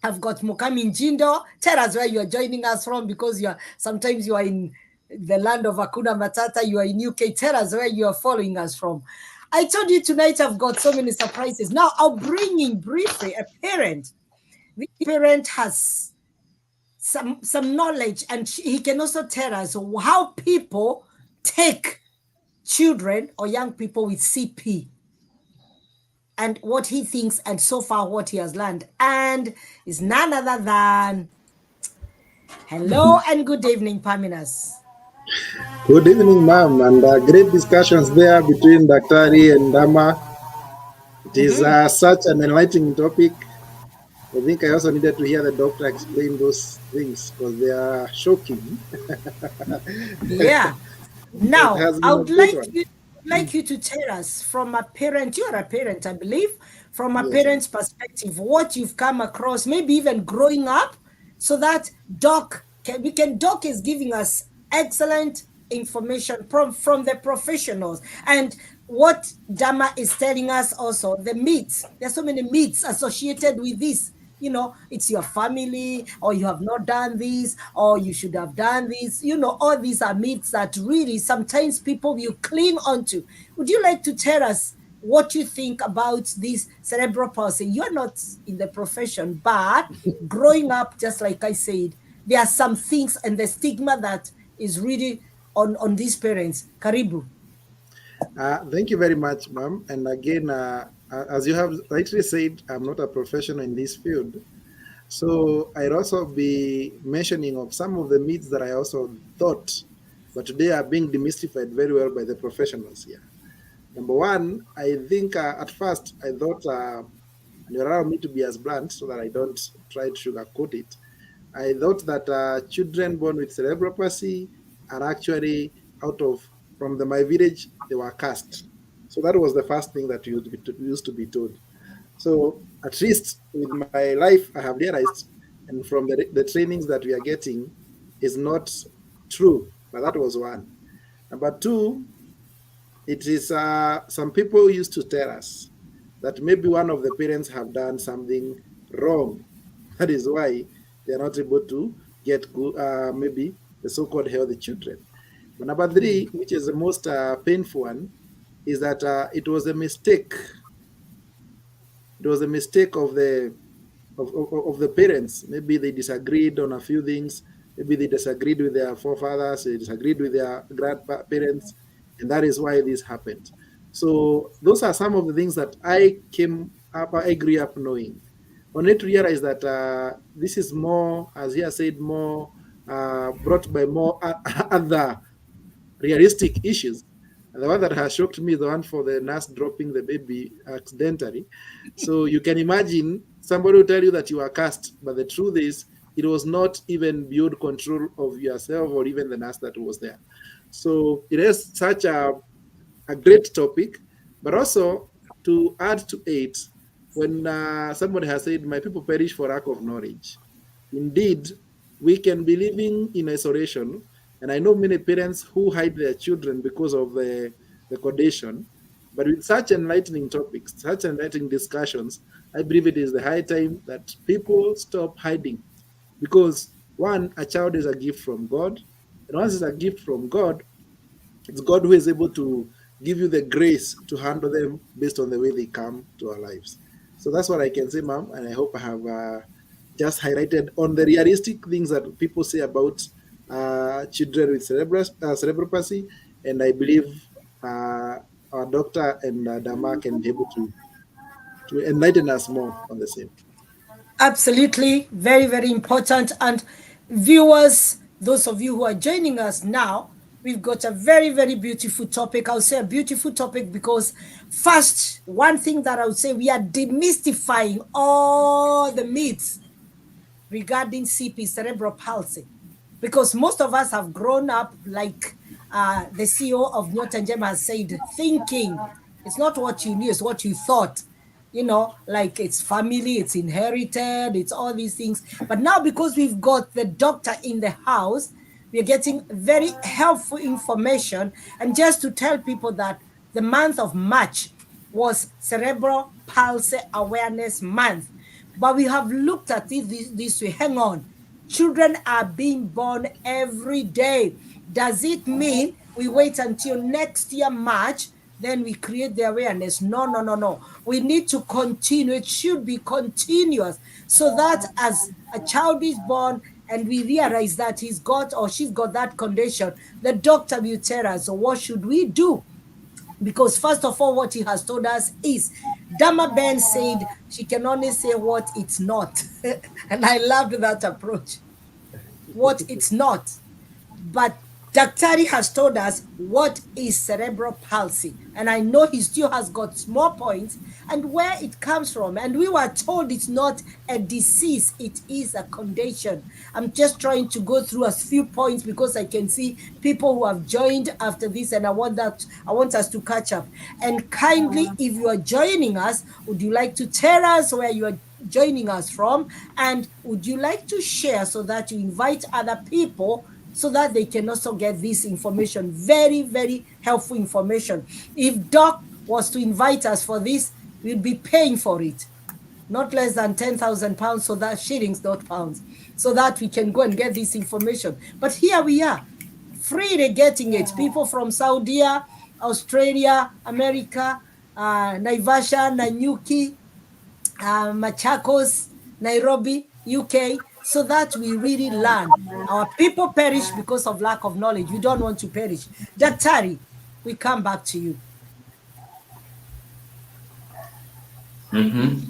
Speaker 1: I've got Mukami Njindo. Tell us where you are joining us from, because sometimes you are in the land of Hakuna Matata, you are in UK. Tell us where you are following us from. I told you tonight I've got so many surprises. Now, I'll bring in briefly a parent. The parent has some knowledge, and he can also tell us how people take children or young people with CP and what he thinks, and so far what he has learned. And is none other than, hello and good evening, Paminas.
Speaker 9: Good evening, ma'am, and great discussions there between Daktari and Dama. It is such an enlightening topic. I think I also needed to hear the doctor explain those things because they are shocking.
Speaker 1: Yeah. Now, I would like you to tell us from a parent, you are a parent, I believe, from a parent's perspective, what you've come across, maybe even growing up, so that Doc is giving us excellent information from the professionals. And what Dama is telling us also, the myths, there's so many myths associated with this, you know, it's your family, or you have not done this, or you should have done this. You know, all these are myths that really sometimes people will cling onto. Would you like to tell us what you think about this cerebral palsy? You're not in the profession, but growing up, just like I said, there are some things and the stigma that is really on these parents. Karibu.
Speaker 9: Thank you very much, ma'am. And again, as you have rightly said, I'm not a professional in this field. So I'd also be mentioning of some of the myths that I also thought, but today are being demystified very well by the professionals here. Number one, I think at first I thought, and you allow me to be as blunt so that I don't try to sugarcoat it. I thought that children born with cerebral palsy are actually from my village, they were cast. So that was the first thing that used to be told. So at least with my life, I have realized, and from the trainings that we are getting, is not true. But that was one. Number two, it is some people used to tell us that maybe one of the parents have done something wrong. That is why they are not able to get maybe the so-called healthy children. But number three, which is the most painful one, is that it was a mistake. It was a mistake of the parents. Maybe they disagreed on a few things. Maybe they disagreed with their forefathers. They disagreed with their grandparents, and that is why this happened. So those are some of the things that I grew up knowing. Only to realize that this is more, as he has said, more brought by more other realistic issues. And the one that has shocked me is the one for the nurse dropping the baby accidentally. So you can imagine somebody will tell you that you are cast, but the truth is it was not even beyond control of yourself or even the nurse that was there. So it is such a great topic, but also to add to it, when somebody has said, my people perish for lack of knowledge. Indeed, we can be living in isolation. And I know many parents who hide their children because of the condition. But with such enlightening topics, such enlightening discussions, I believe it is the high time that people stop hiding. Because one, a child is a gift from God. And once it's a gift from God, it's God who is able to give you the grace to handle them based on the way they come to our lives. So that's what I can say, ma'am. And I hope I have just highlighted on the realistic things that people say about children with cerebral palsy, and I believe our doctor and Dama can be able to enlighten us more on the same.
Speaker 1: Absolutely, very, very important. And viewers, those of you who are joining us now, we've got a very, very beautiful topic. I'll say a beautiful topic because first, one thing that I would say, we are demystifying all the myths regarding CP, cerebral palsy. Because most of us have grown up, like the CEO of Nyotanjem has said, thinking it's not what you knew, it's what you thought. You know, like it's family, it's inherited, it's all these things. But now because we've got the doctor in the house, we're getting very helpful information. And just to tell people that the month of March was Cerebral Palsy Awareness Month. But we have looked at it this way. Hang on. Children are being born every day. Does it mean we wait until next year, March, then we create the awareness? No. We need to continue. It should be continuous so that as a child is born and we realize that he's got or she's got that condition, the doctor will tell us, so what should we do? Because first of all, what he has told us is, Dama Ben said she can only say what it's not. And I loved that approach. What it's not. But Daktari has told us what is cerebral palsy. And I know he still has got small points and where it comes from. And we were told it's not a disease, it is a condition. I'm just trying to go through a few points because I can see people who have joined after this, and I want us to catch up. And kindly, if you are joining us, would you like to tell us where you are joining us from? And would you like to share so that you invite other people so that they can also get this information? Very, very helpful information. If Doc was to invite us for this, we'll be paying for it. not less than 10,000 pounds, so that shillings, not pounds, so that we can go and get this information. But here we are, freely getting it. People from Saudi, Australia, America, Naivasha, Nanyuki, Machakos, Nairobi, UK, so that we really learn. Our people perish because of lack of knowledge. We don't want to perish. Daktari, we come back to you.
Speaker 8: And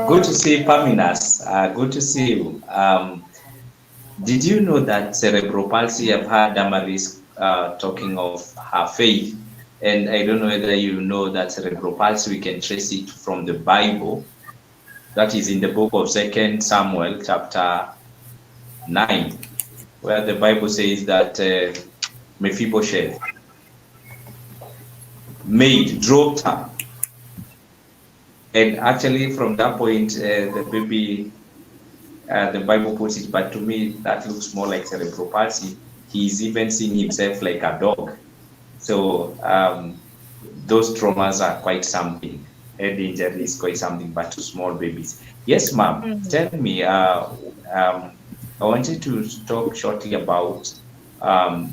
Speaker 8: good to see Paminas. Good to see you. Did you know that cerebral palsy? I've heard Damaris talking of her faith, and I don't know whether you know that cerebral palsy, we can trace it from the Bible. That is in the book of 2 Samuel chapter 9, where the Bible says that Mephibosheth dropped her. And actually from that point, the baby, the Bible puts it, but to me, that looks more like cerebral palsy. He's even seeing himself like a dog. So those traumas are quite something. Head injury is quite something, but to small babies. Yes, ma'am. Tell me, I wanted to talk shortly about what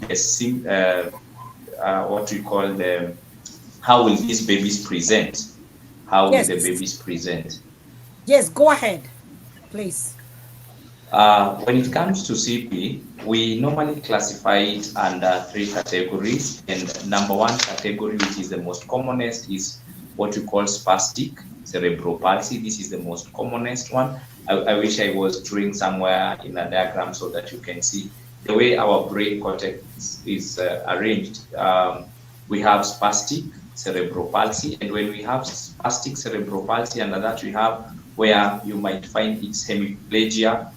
Speaker 8: we call the, how will these babies present? How will the babies present?
Speaker 1: Yes, go ahead, please.
Speaker 8: When it comes to CP, we normally classify it under 3 categories. And number 1 category, which is the most commonest, is what we call spastic cerebral palsy. This is the most commonest one. I wish I was drawing somewhere in a diagram so that you can see the way our brain cortex is arranged. We have spastic cerebral palsy, and when we have spastic cerebral palsy, under that we have where you might find it's hemiplegia,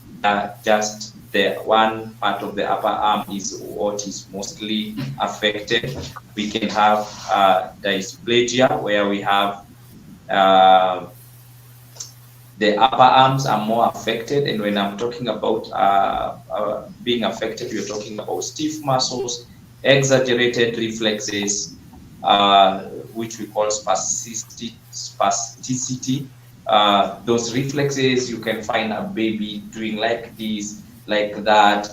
Speaker 8: just the one part of the upper arm is what is mostly affected. We can have dysplasia, where we have the upper arms are more affected. And when I'm talking about being affected, we're talking about stiff muscles, exaggerated reflexes, which we call spasticity. Those reflexes, you can find a baby doing like this, like that,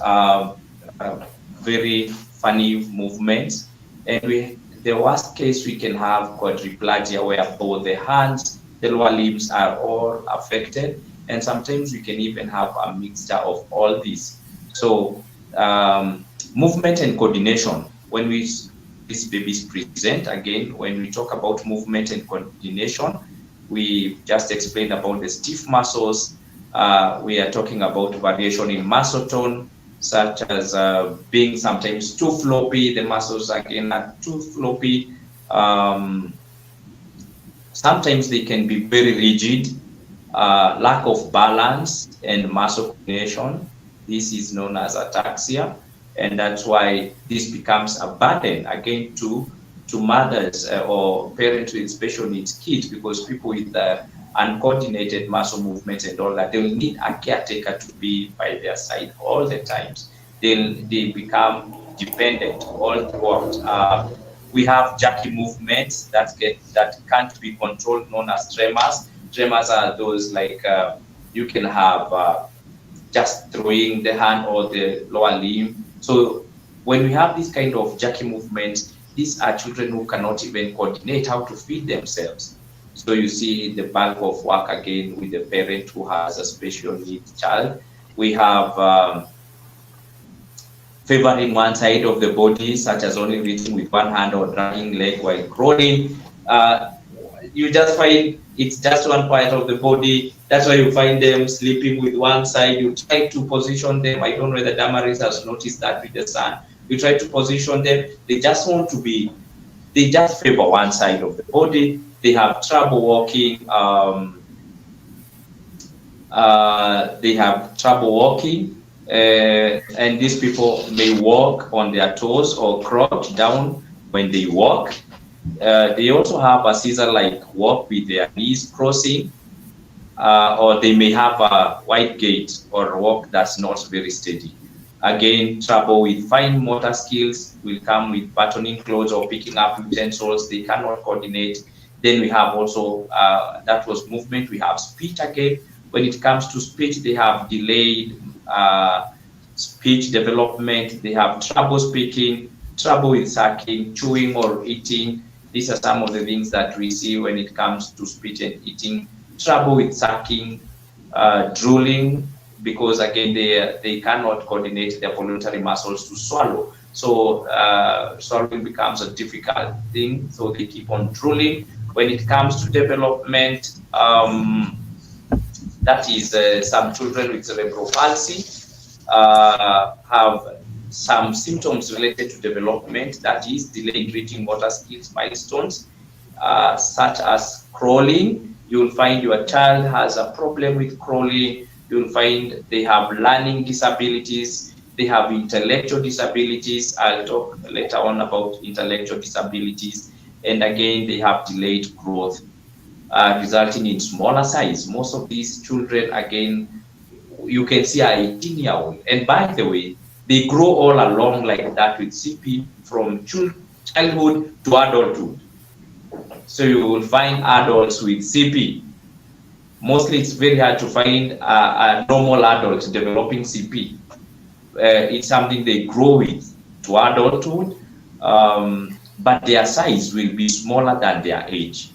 Speaker 8: very funny movements. And the worst case, we can have quadriplegia, where both the hands, the lower limbs are all affected. And sometimes we can even have a mixture of all these. So movement and coordination, when these babies present, again, when we talk about movement and coordination, we just explained about the stiff muscles. We are talking about variation in muscle tone, such as being sometimes too floppy. The muscles again are too floppy. Sometimes they can be very rigid, lack of balance and muscle coordination. This is known as ataxia, and that's why this becomes a burden again to mothers or parents with special needs kids, because people with uncoordinated muscle movements and all that, they will need a caretaker to be by their side all the times. They become dependent all throughout. We have jerky movements that can't be controlled, known as tremors. Tremors are those like you can have just throwing the hand or the lower limb. So when we have this kind of jerky movements, these are children who cannot even coordinate how to feed themselves. So you see the bulk of work again with the parent who has a special needs child. We have favoring one side of the body, such as only reaching with one hand or dragging leg while crawling. You just find it's just one part of the body. That's why you find them sleeping with one side. You try to position them. I don't know whether Damaris has noticed that with the son. You try to position them. They just want to be, they just favor one side of the body. They have trouble walking. They have trouble walking. And these people may walk on their toes or crouch down when they walk. They also have a scissor-like walk with their knees crossing, or they may have a wide gait or walk that's not very steady. Again, trouble with fine motor skills will come with buttoning clothes or picking up utensils. They cannot coordinate. Then we have also, that was movement. We have speech again. When it comes to speech, they have delayed speech development. They have trouble speaking, trouble with sucking, chewing or eating. These are some of the things that we see when it comes to speech and eating. Trouble with sucking, drooling, because again, they cannot coordinate their voluntary muscles to swallow. So swallowing becomes a difficult thing, so they keep on drooling. When it comes to development, that is some children with cerebral palsy have some symptoms related to development, that is delayed reaching motor skills milestones, such as crawling. You'll find your child has a problem with crawling. You'll find they have learning disabilities. They have intellectual disabilities. I'll talk later on about intellectual disabilities. And again, they have delayed growth, resulting in smaller size. Most of these children, again, you can see are 18-year-old. And by the way, they grow all along like that with CP from childhood to adulthood. So you will find adults with CP. Mostly it's very hard to find a normal adult developing CP. It's something they grow with to adulthood, but their size will be smaller than their age.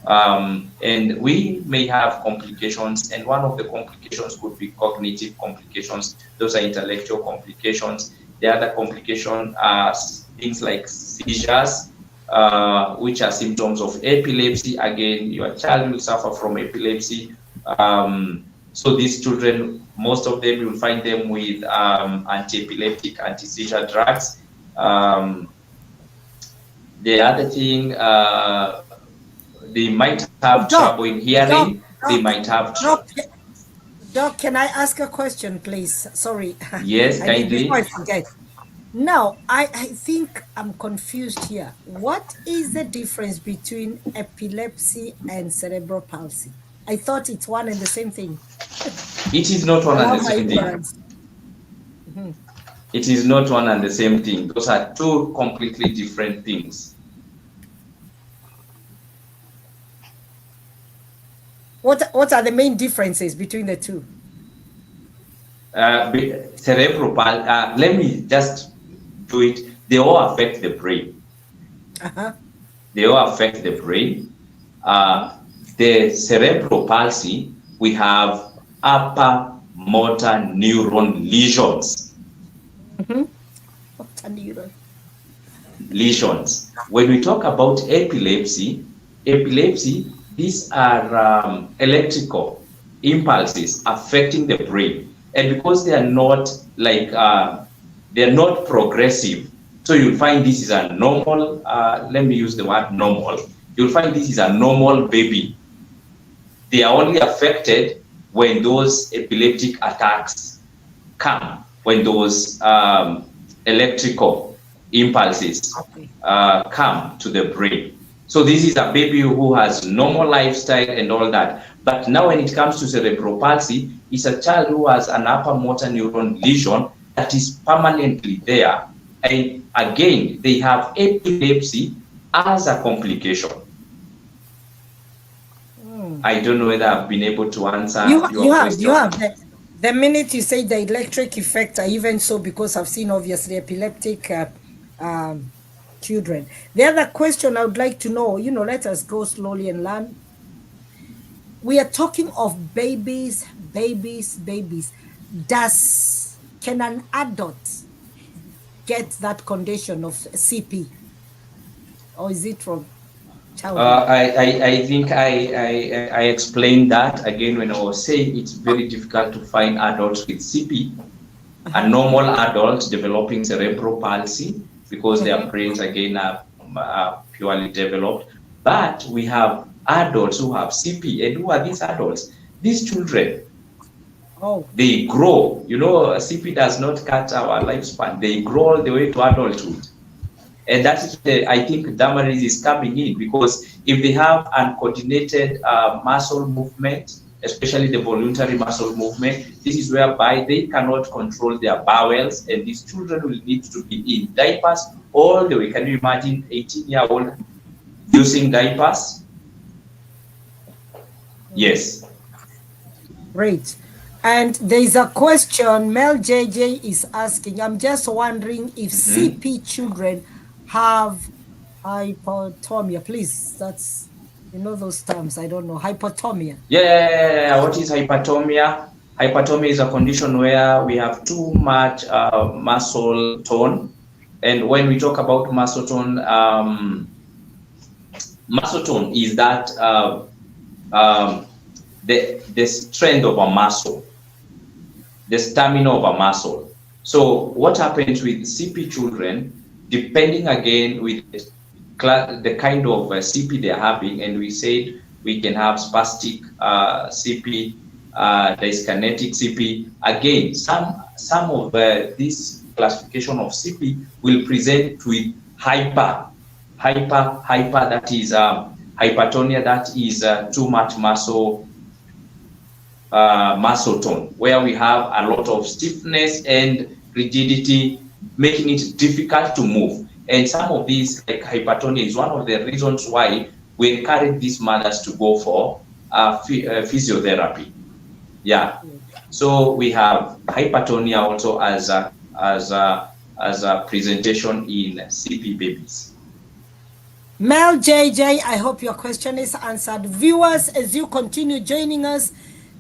Speaker 8: And we may have complications, and one of the complications could be cognitive complications. Those are intellectual complications. The other complication are things like seizures, which are symptoms of epilepsy. Again, your child will suffer from epilepsy. So these children, most of them, you'll find them with anti-epileptic, anti-seizure drugs. The other thing, they might have trouble in hearing. They might have trouble.
Speaker 1: Doc, can I ask a question, please? Sorry.
Speaker 8: Yes, kindly.
Speaker 1: Before I forget. Now, I think I'm confused here. What is the difference between epilepsy and cerebral palsy? I thought it's one and the same thing.
Speaker 8: It is not one and the same thing. It is not one and the same thing. Those are two completely different things.
Speaker 1: What are the main differences between the two?
Speaker 8: Cerebral palsy, let me just do it. They all affect the brain. They all affect the brain. The cerebral palsy, we have upper motor neuron lesions.
Speaker 1: Motor neuron.
Speaker 8: Lesions. When we talk about epilepsy, these are electrical impulses affecting the brain, and because they are not like they're not progressive, so you'll find this is a normal. Let me use the word normal. You'll find this is a normal baby. They are only affected when those epileptic attacks come, when those electrical impulses come to the brain. So this is a baby who has normal lifestyle and all that. But now when it comes to cerebral palsy, it's a child who has an upper motor neuron lesion that is permanently there. And again, they have epilepsy as a complication. I don't know whether I've been able to answer your question.
Speaker 1: You have. The minute you say the electric effect, I even so, because I've seen obviously epileptic children. The other question I would like to know, let us go slowly and learn. We are talking of babies. Can an adult get that condition of CP? Or is it from childhood?
Speaker 8: I think I explained that again when I was saying it's very difficult to find adults with CP, a normal adult developing cerebral palsy, because their brains again are purely developed. But we have adults who have CP. And who are these adults? These children. They grow. CP does not cut our lifespan. They grow all the way to adulthood. And that is I think Damaris is coming in, because if they have uncoordinated muscle movement, especially the voluntary muscle movement, this is whereby they cannot control their bowels, and these children will need to be in diapers all the way. Can you imagine 18-year-old using diapers? Yes.
Speaker 1: Great. And there's a question Mel JJ is asking. I'm just wondering if CP children have hypotomia. Please, that's, you know, those terms. I don't know. Hypotomia.
Speaker 8: Yeah. What is hypertomia? Hypertomia is a condition where we have too much muscle tone. And when we talk about muscle tone is that the strength of a muscle, the stamina of a muscle. So what happens with CP children, depending again with the kind of CP they're having, and we said we can have spastic CP, dyskinetic CP. Again, some of this classification of CP will present with hyper, that is hypertonia, that is too much muscle tone, where we have a lot of stiffness and rigidity, making it difficult to move. And some of these, like hypertonia, is one of the reasons why we encourage these mothers to go for physiotherapy. Yeah. So we have hypertonia also as a presentation in CP babies.
Speaker 1: Mel JJ, I hope your question is answered. Viewers, as you continue joining us,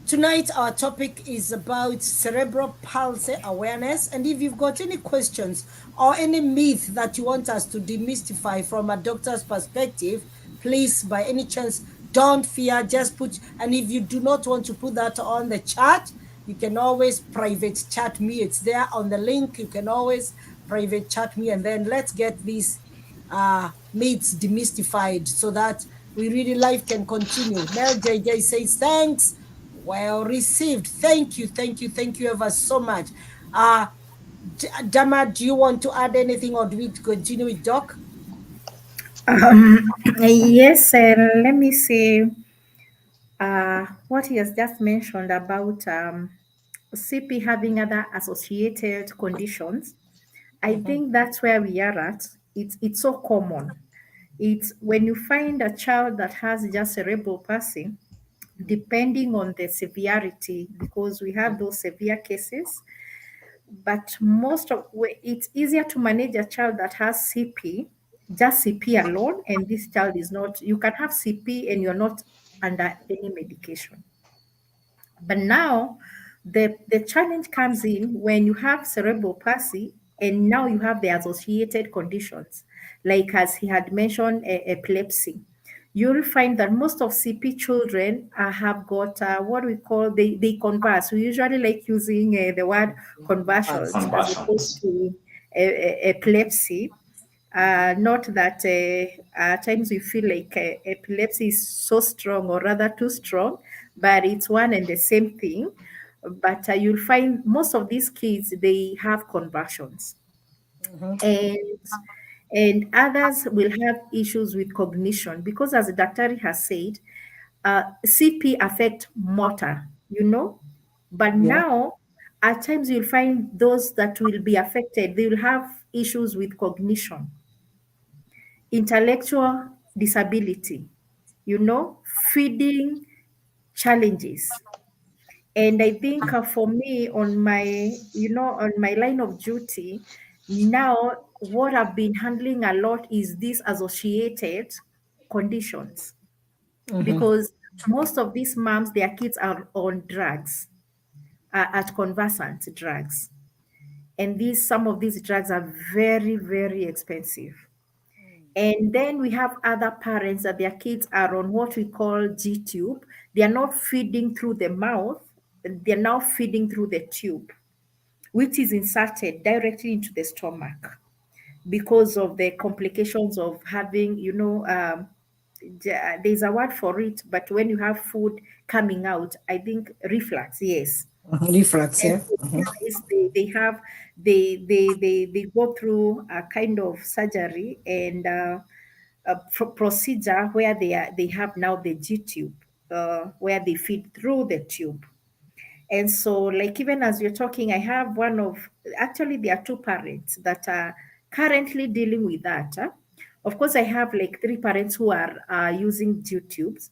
Speaker 1: tonight our topic is about cerebral palsy awareness. And if you've got any questions or any myth that you want us to demystify from a doctor's perspective, please, by any chance, don't fear, just put, and if you do not want to put that on the chat, you can always private chat me. It's there on the link. You can always private chat me, and then let's get these myths demystified so that we really life can continue. Mel JJ says, thanks. Well received. Thank you ever so much. Dama, do you want to add anything, or do we continue with Doc?
Speaker 7: Yes, let me say what he has just mentioned about CP having other associated conditions. I think that's where we are at. It's so common. It's when you find a child that has just cerebral palsy, depending on the severity, because we have those severe cases. But it's easier to manage a child that has CP, just CP alone, and this child is not. You can have CP and you're not under any medication. But now the challenge comes in when you have cerebral palsy and now you have the associated conditions, like as he had mentioned, epilepsy. You'll find that most of CP children have got what we call, they converse. We usually like using the word conversions as opposed to epilepsy. Not that at times we feel like epilepsy is so strong, or rather too strong, but it's one and the same thing. But you'll find most of these kids, they have conversions. And others will have issues with cognition, because as Dr. has said, CP affect motor, but now at times you'll find those that will be affected, they will have issues with cognition, intellectual disability, feeding challenges. And I think for me, on my line of duty now, what I've been handling a lot is these associated conditions, because most of these moms, their kids are on drugs, at conversant drugs, and some of these drugs are very, very expensive. And then we have other parents that their kids are on what we call G-tube. They are not feeding through the mouth, they're now feeding through the tube, which is inserted directly into the stomach because of the complications of having, there's a word for it, but when you have food coming out, I think reflux, yes.
Speaker 1: Reflux, yeah.
Speaker 7: They go through a kind of surgery and a procedure where they have now the G-tube, where they feed through the tube. And so, like, even as you're talking, I have actually there are two parents that are currently dealing with that. Of course, I have like 3 parents who are using G-tubes,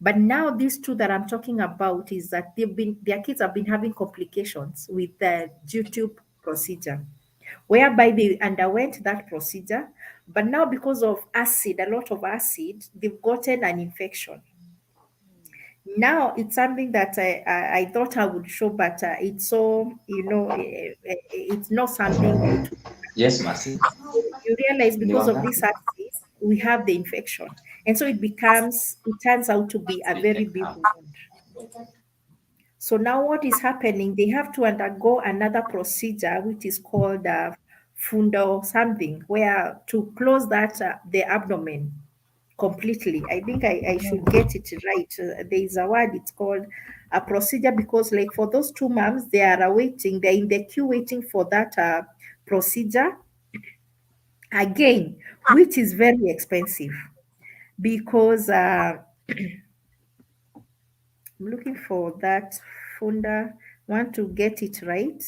Speaker 7: But now these two that I'm talking about is that their kids have been having complications with the due procedure, whereby they underwent that procedure, but now because of acid, a lot of acid, they've gotten an infection. Now it's something that I thought I would show, but it's so, it's not something good.
Speaker 8: Yes, Mercy.
Speaker 7: You realize because of
Speaker 8: Niwanga.
Speaker 7: this acid, we have the infection. And so it turns out to be a very big wound. So now what is happening, they have to undergo another procedure, which is called fundo something, where to close that, the abdomen completely. I think I should get it right. There is a word, it's called a procedure, because like for those two moms, they are awaiting, they're in the queue waiting for that procedure again, which is very expensive because I'm looking for that funda, want to get it right.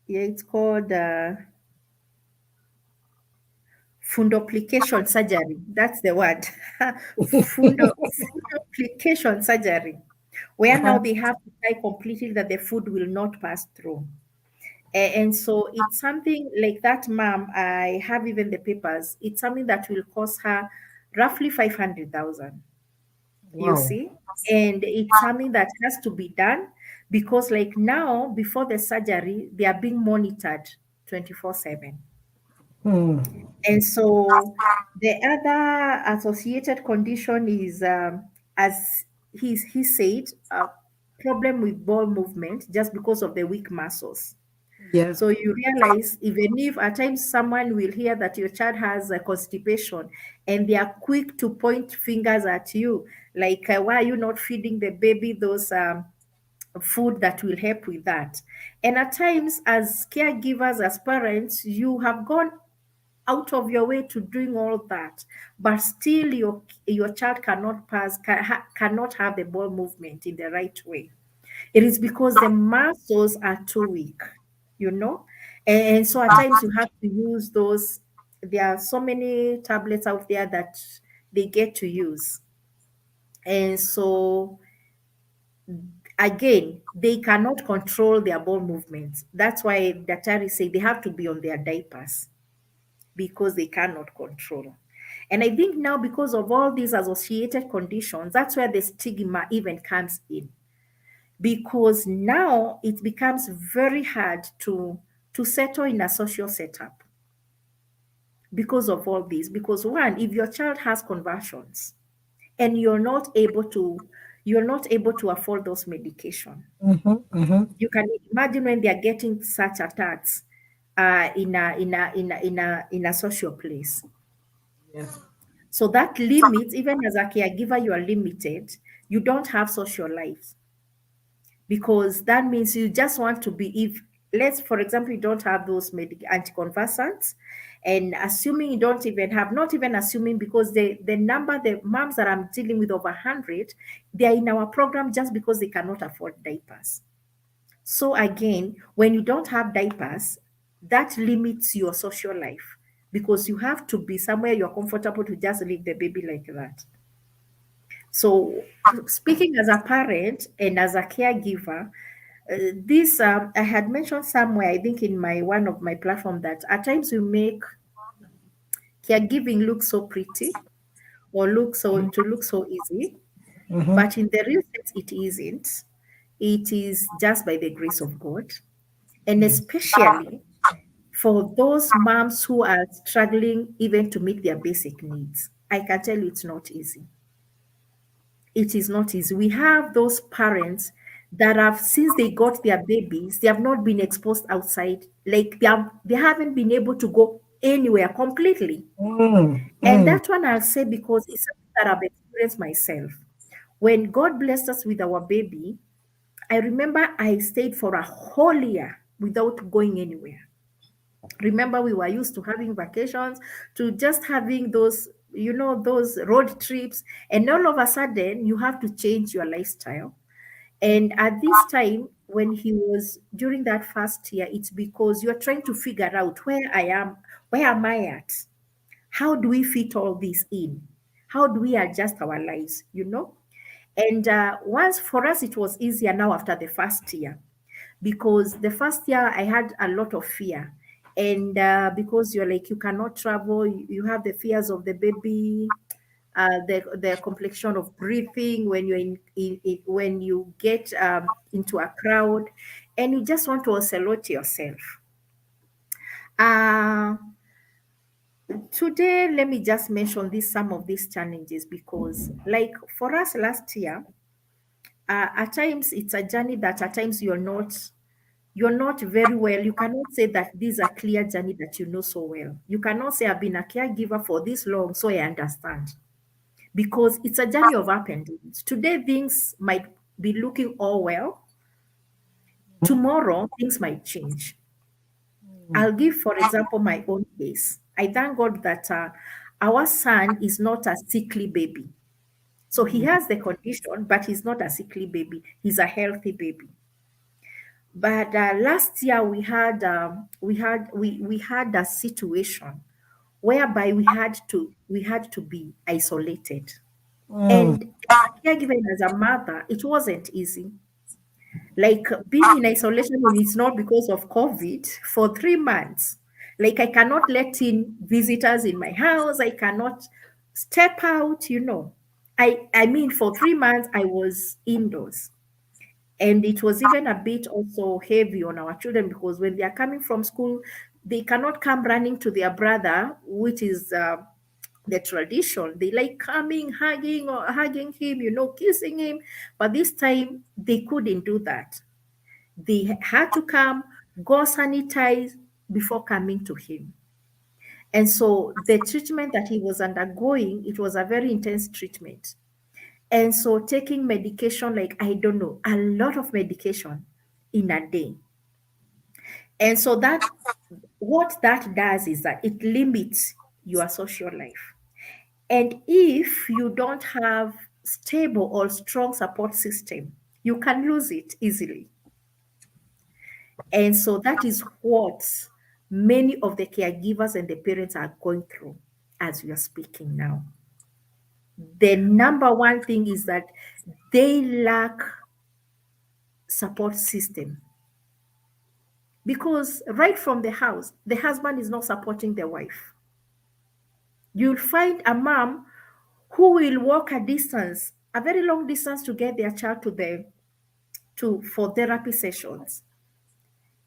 Speaker 7: Yeah, it's called fundoplication surgery. That's the word. Fundoplication surgery, where now they have to tie completely that the food will not pass through. And so it's something like that, ma'am. I have even the papers. It's something that will cost her roughly 500,000. You
Speaker 1: Wow.
Speaker 7: see, and it's something that has to be done because, like now, before the surgery, they are being monitored 24/7. And so the other associated condition is, as he said, a problem with bowel movement just because of the weak muscles.
Speaker 1: Yeah.
Speaker 7: So you realize, even if at times someone will hear that your child has a constipation and they are quick to point fingers at you, like, why are you not feeding the baby those food that will help with that? And at times, as caregivers, as parents, you have gone out of your way to doing all that, but still your child cannot have the bowel movement in the right way. It is because the muscles are too weak, you know? And so at times you have to use those. There are so many tablets out there that they get to use. And so again, they cannot control their bowel movements. That's why Daktari say they have to be on their diapers because they cannot control. And I think now because of all these associated conditions, that's where the stigma even comes in. Because now it becomes very hard to settle in a social setup because of all this. Because one, if your child has convulsions and you're not able to afford those medication, you can imagine when they are getting such attacks in a social place.
Speaker 1: Yes.
Speaker 7: So that limits, even as a caregiver, you are limited. You don't have social life. Because that means you just want to be, if let's, for example, you don't have those anticonvulsants, and assuming you don't even have, not even assuming, because the number, the moms that I'm dealing with, over 100, they are in our program just because they cannot afford diapers. So again, when you don't have diapers, that limits your social life because you have to be somewhere you're comfortable to just leave the baby like that. So, speaking as a parent and as a caregiver, this I had mentioned somewhere, I think in one of my platform, that at times we make caregiving look so pretty or look so easy, but in the real sense, it isn't. It is just by the grace of God, and especially for those moms who are struggling even to meet their basic needs. I can tell you it's not easy. It is not easy. We have those parents that have, since they got their babies, they have not been exposed outside. Like they haven't been able to go anywhere completely. And that one I'll say because it's something that I've experienced myself. When God blessed us with our baby, I remember I stayed for a whole year without going anywhere. Remember, we were used to having vacations, to just having those, those road trips, and all of a sudden you have to change your lifestyle. And at this time, when he was during that first year, it's because you're trying to figure out where am I at? How do we fit all this in? How do we adjust our lives, And once for us, it was easier now after the first year, because the first year I had a lot of fear. And because you're like, you cannot travel, you have the fears of the baby, the complexion of breathing when you're when you get into a crowd, and you just want to isolate yourself. Today, let me just mention some of these challenges, because like for us last year, at times it's a journey that at times you're not very well. You cannot say that these are clear journey that you know so well. You cannot say I've been a caregiver for this long, so I understand. Because it's a journey of up and downs. Today things might be looking all well. Tomorrow things might change. I'll give, for example, my own case. I thank God that our son is not a sickly baby. So he has the condition, but he's not a sickly baby. He's a healthy baby. But last year we had a situation whereby we had to be isolated. And caregiving as a mother, it wasn't easy. Like being in isolation, and it's not because of COVID, for 3 months. Like I cannot let in visitors in my house. I cannot step out, I mean, for 3 months I was indoors. And it was even a bit also heavy on our children, because when they are coming from school, they cannot come running to their brother, which is the tradition. They like coming, hugging him, kissing him. But this time they couldn't do that. They had to come, go sanitize before coming to him. And so the treatment that he was undergoing, it was a very intense treatment. And so taking medication, like, I don't know, a lot of medication in a day. And so what that does is that it limits your social life. And if you don't have stable or strong support system, you can lose it easily. And so that is what many of the caregivers and the parents are going through as we are speaking now. The number one thing is that they lack support system. Because right from the house, the husband is not supporting the wife. You'll find a mom who will walk a distance, a very long distance, to get their child for therapy sessions.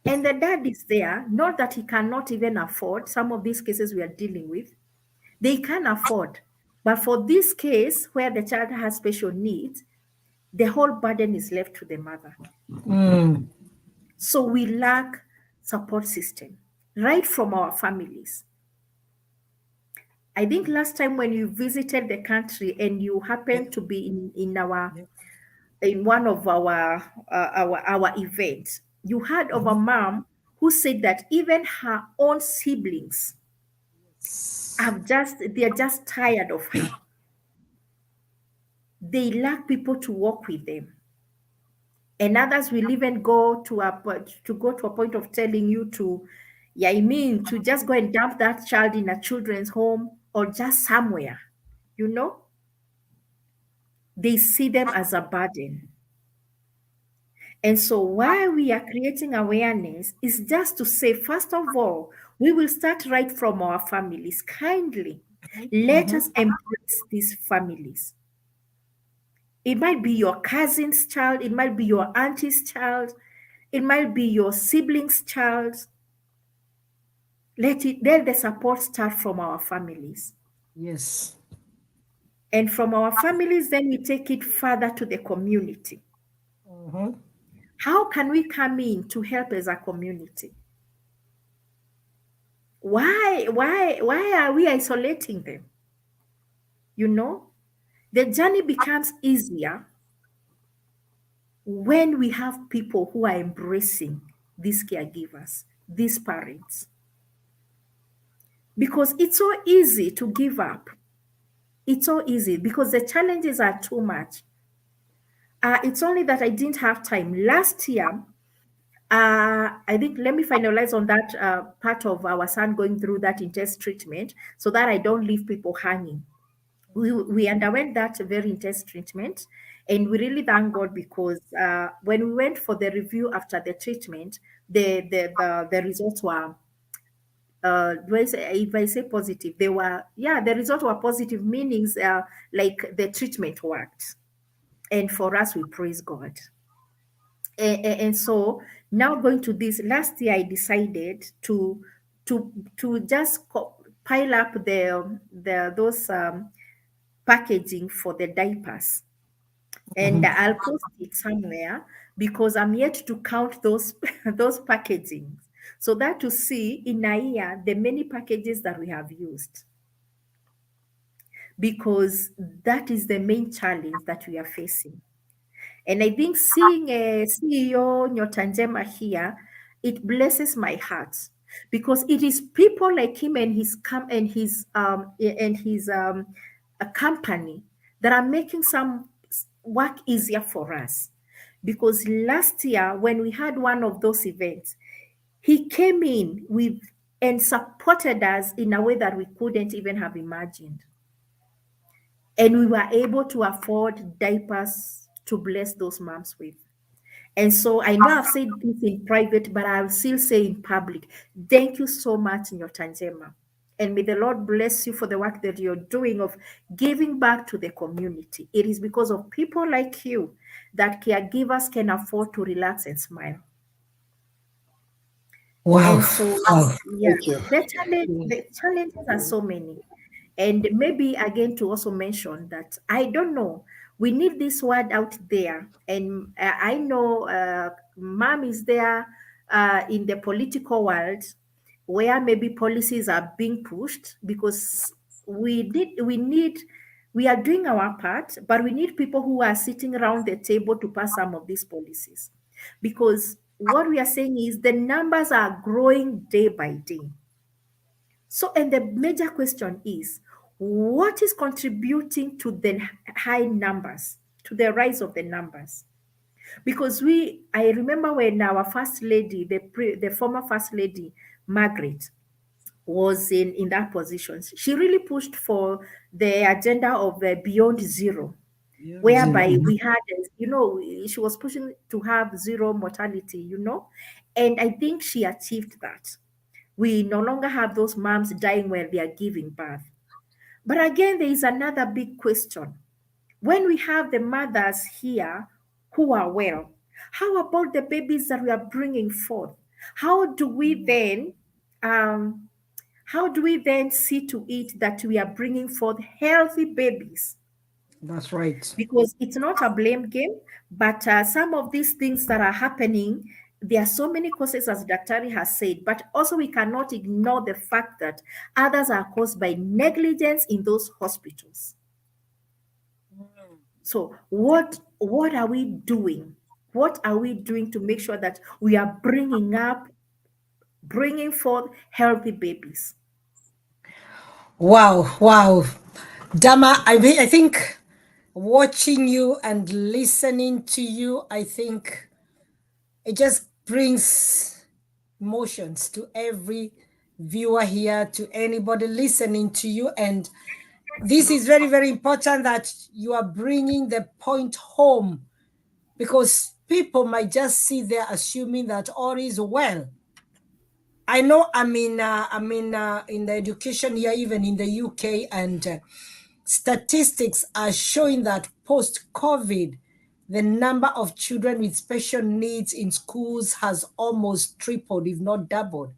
Speaker 7: And the dad is there, not that he cannot even afford. Some of these cases we are dealing with, they can afford. But for this case where the child has special needs, the whole burden is left to the mother. So we lack support system right from our families. I think last time when you visited the country and you happened to be in one of our events, you heard of a mom who said that even her own siblings they're just tired of her. They lack people to work with them. And others will even go to a point of telling you to just go and dump that child in a children's home or just somewhere, They see them as a burden. And so why we are creating awareness is just to say, first of all, we will start right from our families. Kindly, let us embrace these families. It might be your cousin's child, it might be your auntie's child, it might be your sibling's child. Let the support start from our families.
Speaker 1: Yes.
Speaker 7: And from our families, then we take it further to the community. How can we come in to help as a community? Why are we isolating them? The journey becomes easier when we have people who are embracing these caregivers, these parents. Because it's so easy to give up. It's so easy because the challenges are too much. It's only that I didn't have time. Last year, I think let me finalize on that part of our son going through that intense treatment so that I don't leave people hanging. We underwent that very intense treatment, and we really thank God because when we went for the review after the treatment, the results were if I say positive, the results were positive, meanings like the treatment worked. And for us, we praise God. And so now going to this last year, I decided to just pile up those packaging for the diapers, and I'll post it somewhere because I'm yet to count those those packaging, so that to see in a year the many packages that we have used, because that is the main challenge that we are facing. And I think seeing a CEO Nyota Njema here, it blesses my heart because it is people like him and his a company that are making some work easier for us. Because last year when we had one of those events, he came in with and supported us in a way that we couldn't even have imagined. And we were able to afford diapers to bless those moms with. And so I know I've said this in private, but I'll still say in public. Thank you so much, Nyota Njema. And may the Lord bless you for the work that you're doing of giving back to the community. It is because of people like you that caregivers can afford to relax and smile.
Speaker 1: Wow.
Speaker 7: And so, yeah, the challenges are so many. And maybe again to also mention that I don't know, we need this word out there. And I know mom is there in the political world where maybe policies are being pushed, because we are doing our part, but we need people who are sitting around the table to pass some of these policies. Because what we are saying is the numbers are growing day by day. So, and the major question is, what is contributing to the high numbers, to the rise of the numbers? Because I remember when our first lady, the former first lady, Margaret, was in that position, she really pushed for the agenda of Beyond Zero, whereby we had, she was pushing to have zero mortality, and I think she achieved that. We no longer have those moms dying when they are giving birth. But again, there is another big question. When we have the mothers here who are well, how about the babies that we are bringing forth? How do we then see to it that we are bringing forth healthy babies?
Speaker 1: That's right.
Speaker 7: Because it's not a blame game, but some of these things that are happening, there are so many causes, as Daktari has said, but also we cannot ignore the fact that others are caused by negligence in those hospitals. So what are we doing? What are we doing to make sure that we are bringing forth healthy babies?
Speaker 1: Wow. Dama, I think watching you and listening to you, I think it just brings emotions to every viewer here, to anybody listening to you. And this is very, very important that you are bringing the point home, because people might just sit there assuming that all is well. I know I'm in the education here, even in the UK, and statistics are showing that post-COVID, the number of children with special needs in schools has almost tripled, if not doubled.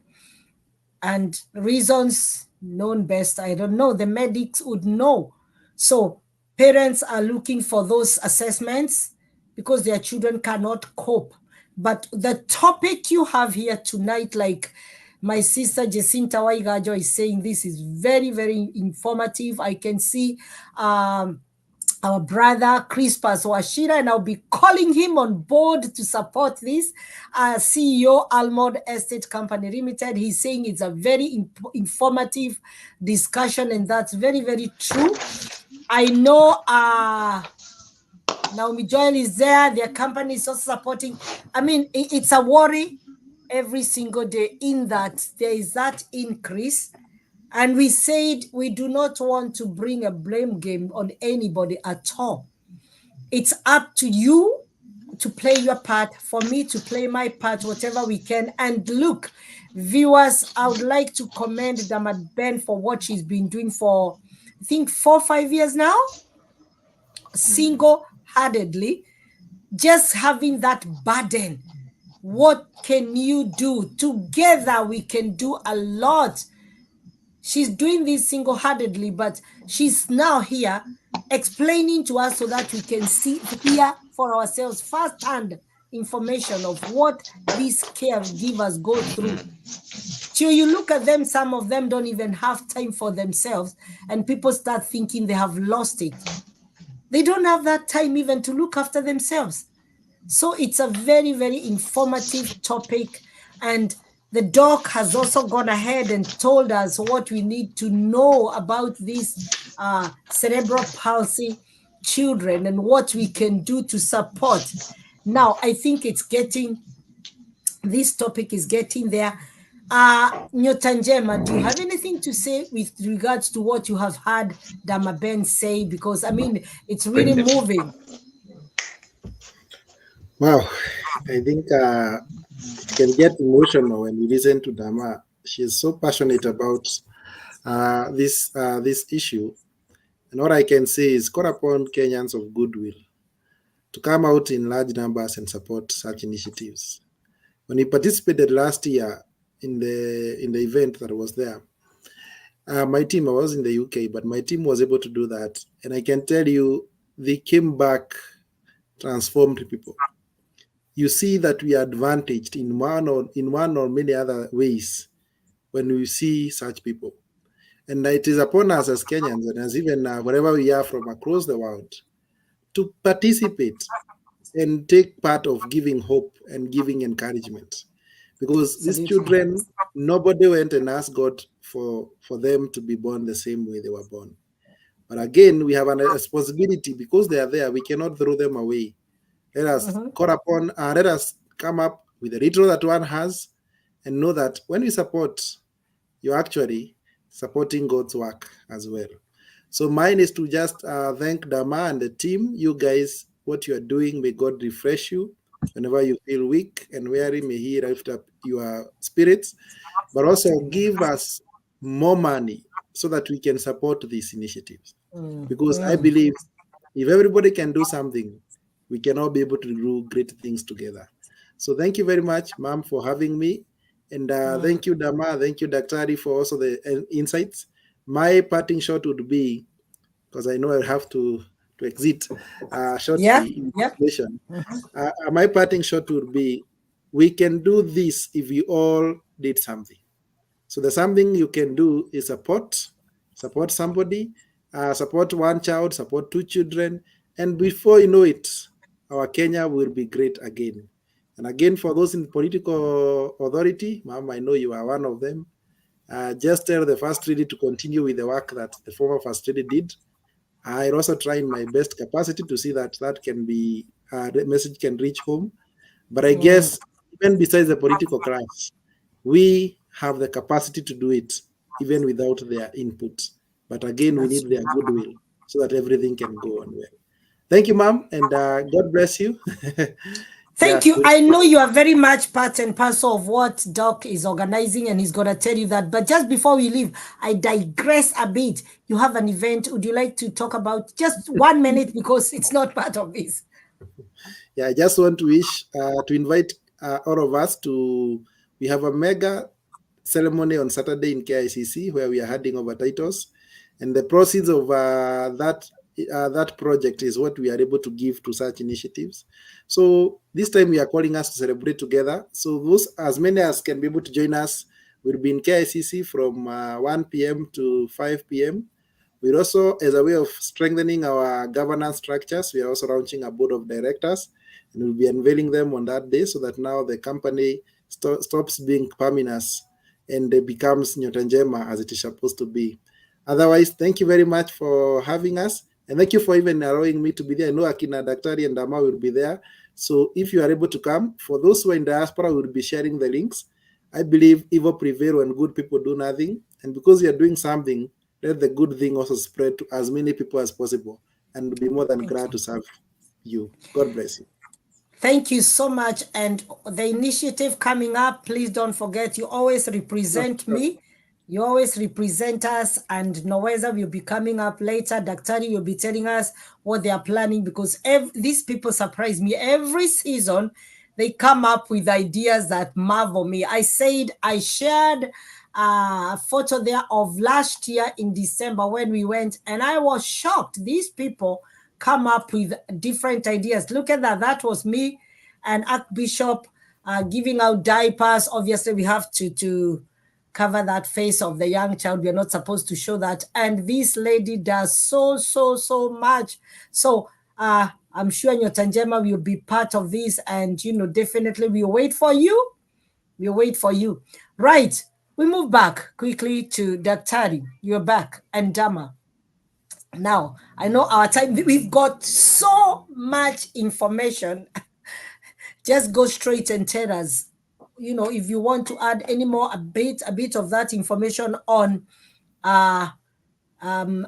Speaker 1: And reasons known best, I don't know. The medics would know. So parents are looking for those assessments because their children cannot cope. But the topic you have here tonight, like my sister Jacinta Waigajo is saying, this is very, very informative. I can see our brother Crispus Washira, and I'll be calling him on board to support this. CEO Almond Estate Company Limited, he's saying it's a very informative discussion, and that's very, very true. I know Naomi Joel is there. Their company is also supporting. I mean, it's a worry every single day in that there is that increase. And we said we do not want to bring a blame game on anybody at all. It's up to you to play your part, for me to play my part, whatever we can. And look, viewers, I would like to commend Damaben for what she's been doing for, I think, 4 or 5 years now, single-handedly, just having that burden. What can you do? Together, we can do a lot. She's doing this single-handedly, but she's now here explaining to us so that we can hear for ourselves firsthand information of what these caregivers go through. Till you look at them, some of them don't even have time for themselves, and people start thinking they have lost it. They don't have that time even to look after themselves. So it's a very, very informative topic, and the doc has also gone ahead and told us what we need to know about these cerebral palsy children and what we can do to support. Now, I think this topic is getting there. Nyotanjema, do you have anything to say with regards to what you have heard Damaben say? Because, I mean, it's really moving.
Speaker 9: Wow, I think you can get emotional when you listen to Dama. She is so passionate about this issue. And what I can say is call upon Kenyans of goodwill to come out in large numbers and support such initiatives. When we participated last year in the event that was there, my team, I was in the UK, but my team was able to do that. And I can tell you, they came back transformed people. You see that we are advantaged in one or many other ways when we see such people. And it is upon us as Kenyans and as even wherever we are from across the world to participate and take part of giving hope and giving encouragement. Because these children, nobody went and asked God for them to be born the same way they were born. But again, we have a responsibility because they are there. We cannot throw them away. Let us let us come up with the little that one has and know that when we support, you're actually supporting God's work as well. So mine is to just thank Dama and the team. You guys, what you are doing, may God refresh you whenever you feel weak and weary. May He lift up your spirits, but also give us more money so that we can support these initiatives. Because I believe if everybody can do something, we can all be able to do great things together. So thank you very much, Ma'am, for having me. And thank you, Dama. Thank you, Daktari, for also the insights. My parting shot would be, because I know I have to exit shortly. My parting shot would be, we can do this if we all did something. So the something you can do is support somebody, support one child, support 2 children, and before you know it, our Kenya will be great again. And again, for those in political authority, Ma'am, I know you are one of them. Just tell the First Lady to continue with the work that the former First Lady did. I also try in my best capacity to see that can be, the message can reach home. But I guess even besides the political class, we have the capacity to do it even without their input. But again, we need their goodwill so that everything can go on well. Thank you, Ma'am, and God bless you.
Speaker 1: Thank you. I know you are very much part and parcel of what Doc is organizing, and he's going to tell you that. But just before we leave, I digress a bit. You have an event. Would you like to talk about just 1 minute, because it's not part of this?
Speaker 9: Yeah, I just want to to invite all of us we have a mega ceremony on Saturday in KICC where we are handing over titles, and the proceeds of that project is what we are able to give to such initiatives. So this time we are calling us to celebrate together. So those, as many as can be able to join us, will be in KICC from 1 p.m. to 5 p.m. We're also, as a way of strengthening our governance structures, we are also launching a board of directors, and we'll be unveiling them on that day so that now the company stops being Parmenas and it becomes Nyotanjema as it is supposed to be. Otherwise, thank you very much for having us. And thank you for even allowing me to be there. I know Akina Daktari and Dama will be there. So if you are able to come, for those who are in diaspora, we'll be sharing the links. I believe evil prevail when good people do nothing. And because you are doing something, let the good thing also spread to as many people as possible. And we'll be more than glad to serve you. God bless you.
Speaker 1: Thank you so much. And the initiative coming up, please don't forget, you always represent me. You always represent us, and Noweza will be coming up later. Daktari will be telling us what they are planning, because these people surprise me. Every season, they come up with ideas that marvel me. I shared a photo there of last year in December when we went, and I was shocked. These people come up with different ideas. Look at that. That was me and Archbishop giving out diapers. Obviously, we have to cover that face of the young child. We are not supposed to show that. And this lady does so much. So I'm sure Nyotanjema will be part of this. And, definitely we'll wait for you. We'll wait for you. Right. We move back quickly to Daktari. You're back. And Dama. Now, I know our time. We've got so much information. Just go straight and tell us, if you want to add any more, a bit of that information on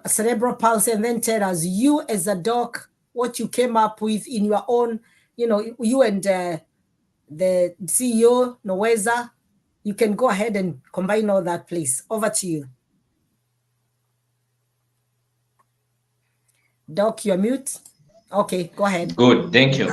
Speaker 1: cerebral palsy, and then tell us, you as a doc, what you came up with in your own, you and the CEO, Noweza, you can go ahead and combine all that, please. Over to you. Doc, you're mute. Okay, go ahead.
Speaker 8: Good, thank you.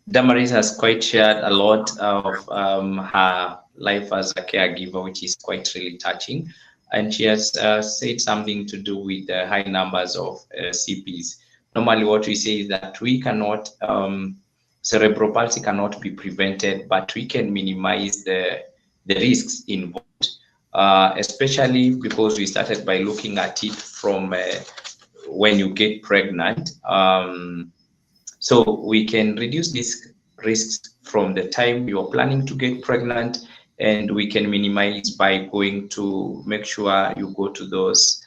Speaker 8: Damaris has quite shared a lot of her life as a caregiver, which is quite really touching. And she has said something to do with the high numbers of CPs. Normally what we say is that we cannot, cerebral palsy cannot be prevented, but we can minimize the risks involved, especially because we started by looking at it from when you get pregnant. So we can reduce these risks from the time you're planning to get pregnant, and we can minimize by going to make sure you go to those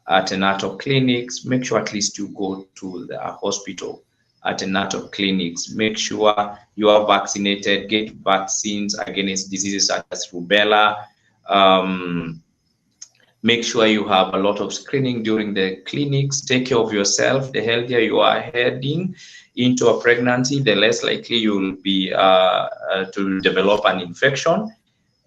Speaker 8: antenatal clinics. Make sure at least you go to the hospital antenatal clinics. Make sure you are vaccinated, get vaccines against diseases such as rubella. Make sure you have a lot of screening during the clinics. Take care of yourself. The healthier you are heading into a pregnancy, the less likely you will be to develop an infection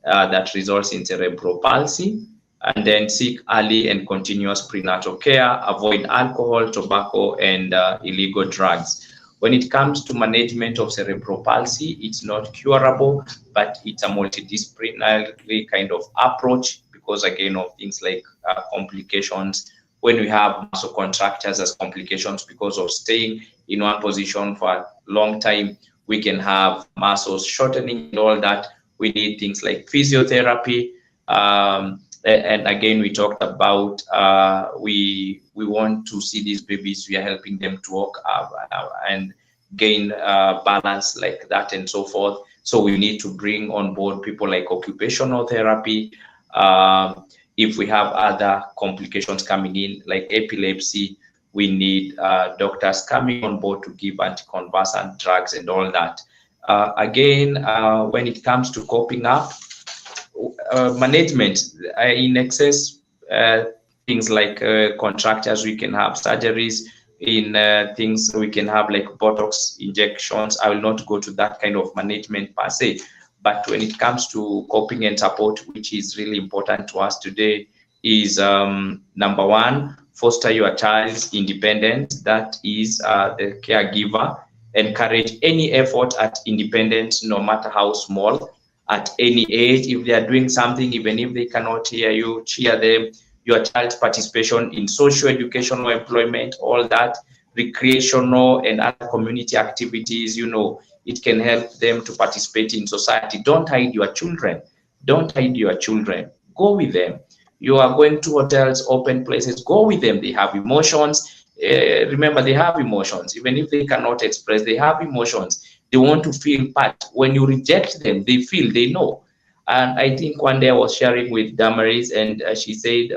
Speaker 8: that results in cerebral palsy. And then seek early and continuous prenatal care. Avoid alcohol, tobacco, and illegal drugs. When it comes to management of cerebral palsy, it's not curable, but it's a multidisciplinary kind of approach, because again of things like complications. When we have muscle contractures as complications because of staying in one position for a long time, we can have muscles shortening and all that. We need things like physiotherapy. And again, we talked about we want to see these babies, we are helping them to walk and gain balance like that and so forth. So we need to bring on board people like occupational therapy. If we have other complications coming in, like epilepsy, we need doctors coming on board to give anticonvulsant drugs and all that. Again, when it comes to coping up, management in excess, things like contractures, we can have surgeries. In things we can have like Botox injections. I will not go to that kind of management per se. But when it comes to coping and support, which is really important to us today, is number one, foster your child's independence. That is the caregiver. Encourage any effort at independence, no matter how small, at any age. If they are doing something, even if they cannot hear you, cheer them. Your child's participation in social, educational, employment, all that, recreational and other community activities, it can help them to participate in society. Don't hide your children. Don't hide your children. Go with them. You are going to hotels, open places, go with them. They have emotions. Remember, they have emotions. Even if they cannot express, they have emotions. They want to feel part. When you reject them, they feel, they know. And I think one day I was sharing with Damaris, and she said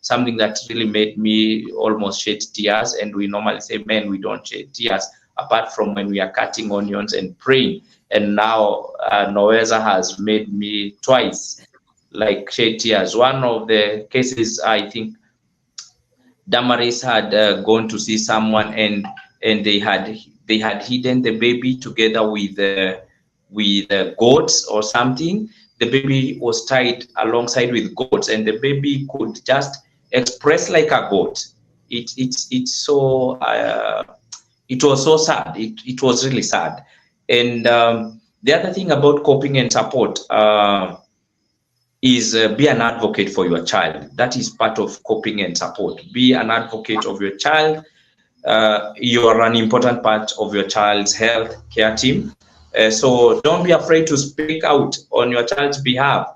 Speaker 8: something that really made me almost shed tears. And we normally say, men, we don't shed tears, apart from when we are cutting onions and praying. And now Noeza has made me twice like shed tears. One of the cases, I think Damaris had gone to see someone, and they had hidden the baby together with goats or something. The baby was tied alongside with goats, and the baby could just express like a goat. It was so sad. It was really sad. And the other thing about coping and support is be an advocate for your child. That is part of coping and support. Be an advocate of your child. You are an important part of your child's health care team. So don't be afraid to speak out on your child's behalf.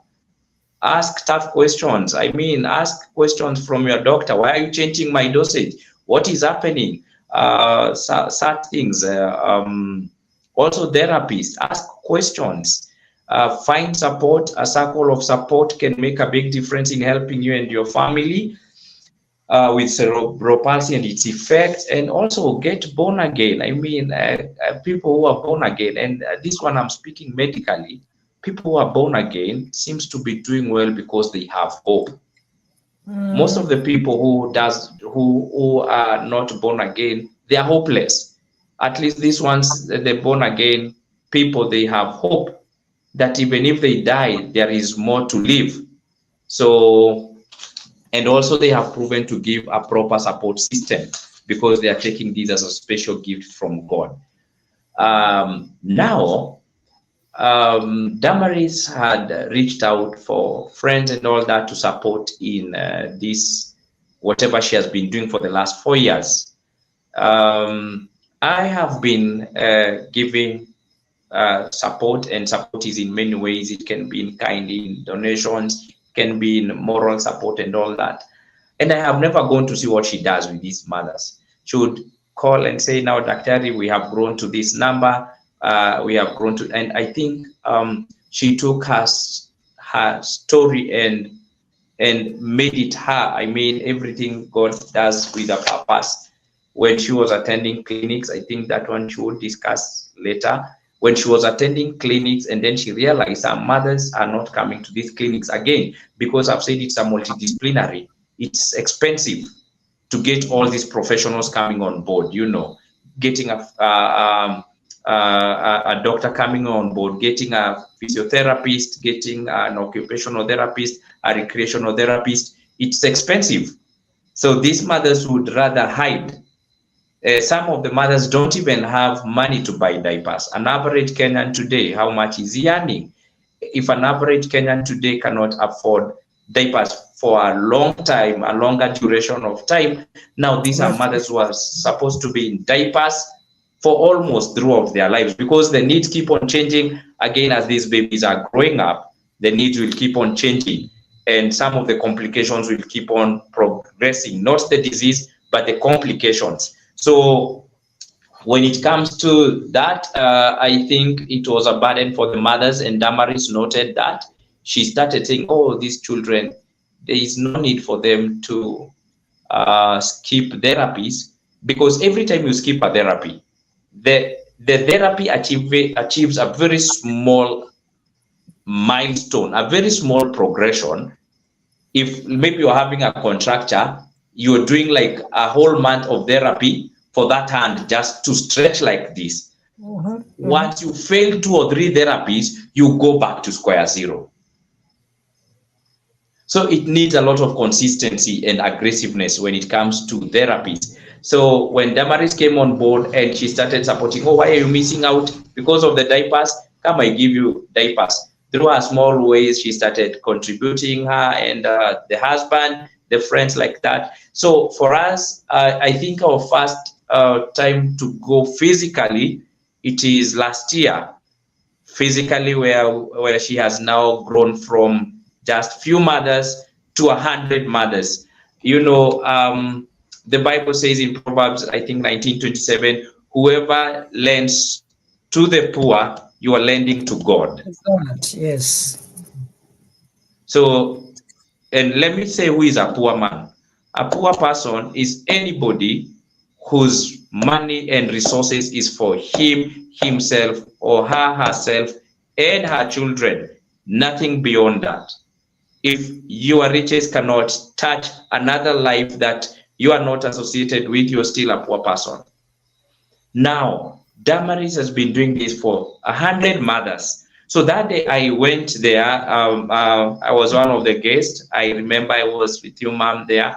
Speaker 8: Ask tough questions. I mean, ask questions from your doctor. Why are you changing my dosage? What is happening? Such things. Also, therapists. Ask questions. Find support. A circle of support can make a big difference in helping you and your family with cerebral palsy and its effects. And also get born again. I mean, people who are born again, and this one I'm speaking medically, people who are born again seems to be doing well because they have hope. Most of the people who are not born again, they are hopeless. At least these ones, the born again people, they have hope that even if they die, there is more to live. So, and also they have proven to give a proper support system because they are taking this as a special gift from God. Now, Damaris had reached out for friends and all that to support in this, whatever she has been doing for the last 4 years. I have been giving support, and support is in many ways. It can be in kind, in donations, can be in moral support and all that. And I have never gone to see what she does with these mothers. She would call and say, now, Daktari, we have grown to this number. We have grown to, and I think she took her story and made it her. I mean, everything God does with a purpose. When she was attending clinics, I think that one she will discuss later. When she was attending clinics, and then she realized her mothers are not coming to these clinics again, because I've said it's a multidisciplinary. It's expensive to get all these professionals coming on board, you know, getting a doctor coming on board, getting a physiotherapist, getting an occupational therapist, a recreational therapist. It's expensive. So these mothers would rather hide. Some of the mothers don't even have money to buy diapers. An average Kenyan today, how much is he earning? If an average Kenyan today cannot afford diapers for a long time, a longer duration of time, now these are mothers who are supposed to be in diapers for almost throughout their lives, because the needs keep on changing. Again, as these babies are growing up, the needs will keep on changing, and some of the complications will keep on progressing, not the disease, but the complications. So when it comes to that, I think it was a burden for the mothers, and Damaris noted that. She started saying, oh, these children, there is no need for them to skip therapies, because every time you skip a therapy, the therapy achieves a very small milestone, a very small progression. If maybe you're having a contracture, you're doing like a whole month of therapy for that hand just to stretch like this. Once you fail 2 or 3 therapies, you go back to square zero. So it needs a lot of consistency and aggressiveness when it comes to therapies. So when Damaris came on board and she started supporting, oh, why are you missing out? Because of the diapers, come, I give you diapers. Through her small ways, she started contributing, her and the husband, the friends like that. So for us, I think our first time to go physically, it is last year, physically, where she has now grown from just few mothers to 100 mothers. You know, the Bible says in Proverbs, I think 19:27, whoever lends to the poor, you are lending to God.
Speaker 1: God, yes.
Speaker 8: So, and let me say, who is a poor man? A poor person is anybody whose money and resources is for him, himself, or her, herself, and her children, nothing beyond that. If your riches cannot touch another life that you are not associated with, you're still a poor person. Now, Damaris has been doing this for 100 mothers. So that day I went there, I was one of the guests. I remember I was with you, ma'am, there.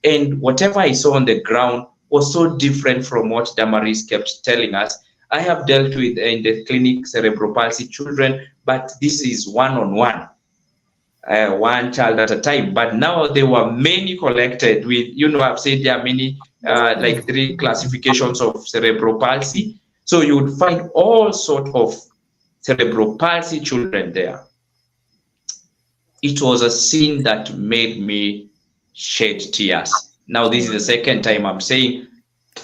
Speaker 8: And whatever I saw on the ground was so different from what Damaris kept telling us. I have dealt with in the clinic cerebral palsy children, but this is one-on-one. One child at a time, but now there were many collected with, you know, I've said there are many, like 3 classifications of cerebral palsy. So you would find all sorts of cerebral palsy children there. It was a scene that made me shed tears. Now, this is the second time I'm saying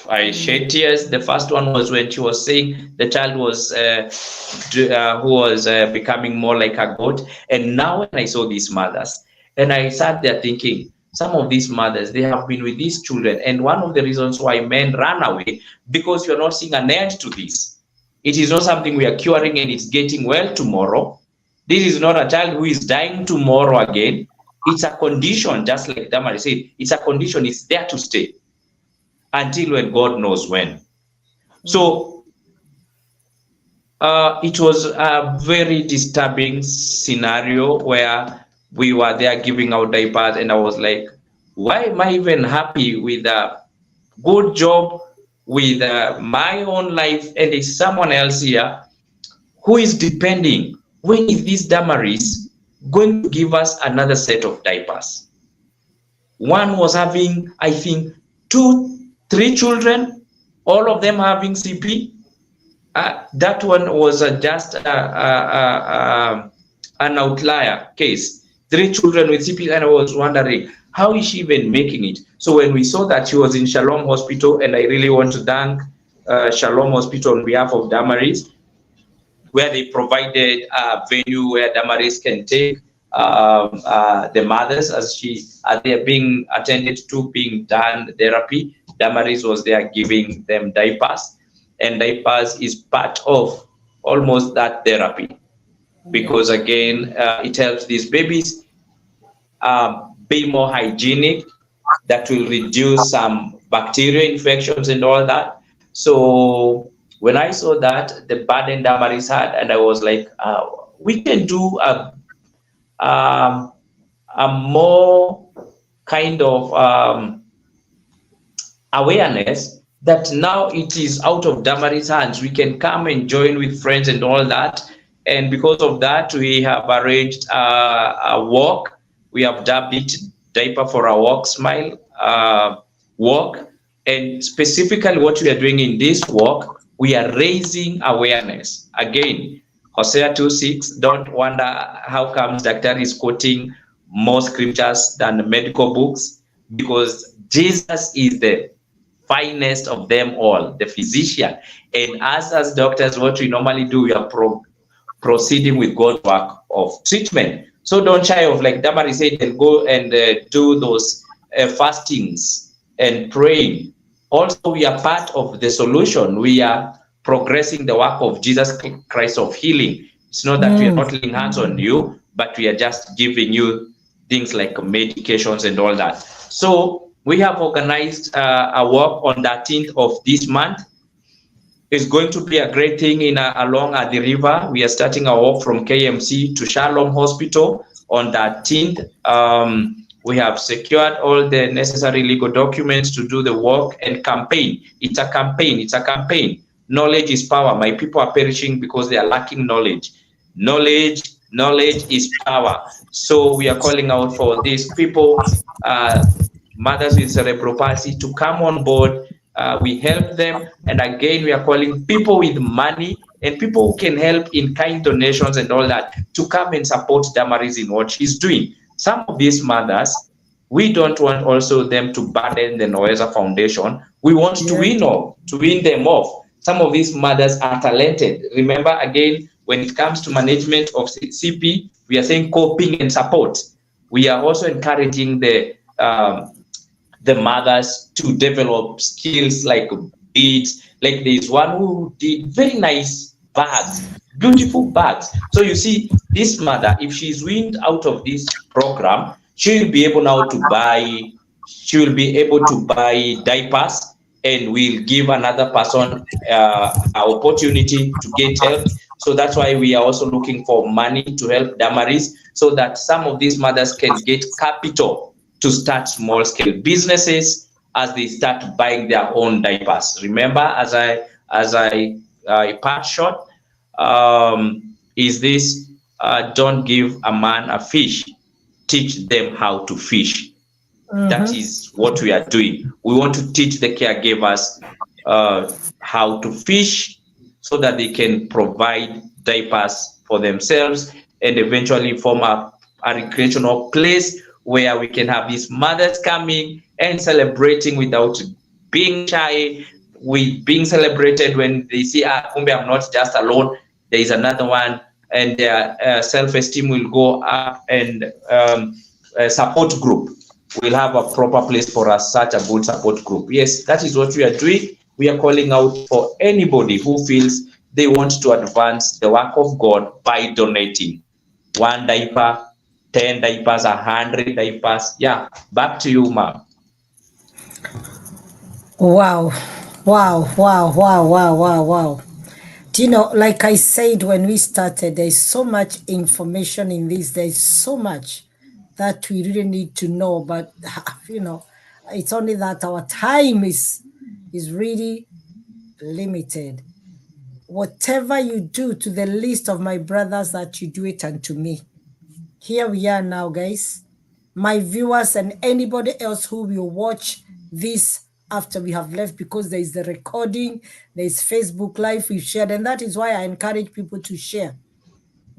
Speaker 8: I shed tears. The first one was when she was saying the child was who was becoming more like a goat. And now when I saw these mothers, and I sat there thinking, some of these mothers, they have been with these children. And one of the reasons why men run away, because you're not seeing an end to this. It is not something we are curing and it's getting well tomorrow. This is not a child who is dying tomorrow again. It's a condition, just like Damaris said, it's a condition, it's there to stay until when God knows when. So it was a very disturbing scenario where we were there giving out diapers, and I was like, why am I even happy with a good job, with my own life, and there's someone else here who is depending? When is this Damaris going to give us another set of diapers? One was having, I think, 3 children, all of them having CP. That one was just an outlier case. 3 children with CP, and I was wondering, how is she even making it? So when we saw that she was in Shalom Hospital, and I really want to thank Shalom Hospital on behalf of Damaris, where they provided a venue where Damaris can take the mothers as they are being attended to, being done therapy. Damaris was there giving them diapers, and diapers is part of almost that therapy, because again, it helps these babies be more hygienic. That will reduce some bacterial infections and all that. So when I saw that, the burden Damaris had, and I was like, we can do a more kind of awareness that now it is out of Damaris' hands. We can come and join with friends and all that. And because of that, we have arranged a walk. We have dubbed it Diaper for a Walk Smile walk. And specifically what we are doing in this walk, we are raising awareness. Again, Hosea 2:6, don't wonder how comes Dr. is quoting more scriptures than the medical books, because Jesus is the finest of them all, the physician. And us as doctors, what we normally do, we are proceeding with God's work of treatment. So don't shy of, like Damaris said, and go and do those fastings and praying. Also, we are part of the solution. We are progressing the work of Jesus Christ of healing. It's not that we are not laying hands on you, but we are just giving you things like medications and all that. So we have organized a walk on the 13th of this month. It's going to be a great thing along at the river. We are starting our walk from KMC to Shalom Hospital on the 13th. We have secured all the necessary legal documents to do the walk and campaign. It's a campaign. It's a campaign. Knowledge is power. My people are perishing because they are lacking knowledge. Knowledge is power. So we are calling out for these people, mothers with cerebral palsy, to come on board. We help them. And again, we are calling people with money and people who can help in kind donations and all that to come and support Damaris in what she's doing. Some of these mothers, we don't want also them to burden the Noeza Foundation. We want to win them off. Some of these mothers are talented. Remember, again, when it comes to management of CP, we are saying coping and support. We are also encouraging the mothers to develop skills like beads. Like there's one who did very nice bags, beautiful bags. So you see, this mother, if she's weaned out of this program, she'll be able now to buy, she'll be able to buy diapers, and we'll give another person an opportunity to get help. So that's why we are also looking for money to help Damaris, so that some of these mothers can get capital to start small scale businesses as they start buying their own diapers. Remember, as I part short, is this don't give a man a fish, teach them how to fish. That is what we are doing. We want to teach the caregivers how to fish, so that they can provide diapers for themselves and eventually form a recreational place where we can have these mothers coming and celebrating without being shy, with being celebrated when they see, kumbe, I'm not just alone, there is another one, and their self-esteem will go up, and a support group will have a proper place for us, such a good support group. Yes, that is what we are doing. We are calling out for anybody who feels they want to advance the work of God by donating 1 diaper, 10 diapers, 100 diapers. Yeah, back to you, ma'am.
Speaker 1: Wow. Do you know, like I said when we started, there's so much information in this. There's so much that we really need to know, but you know, it's only that our time is really limited. Whatever you do to the least of my brothers, that you do it unto me. Here we are now, guys. My viewers and anybody else who will watch this after we have left, because there is the recording, there is Facebook Live we've shared, and that is why I encourage people to share.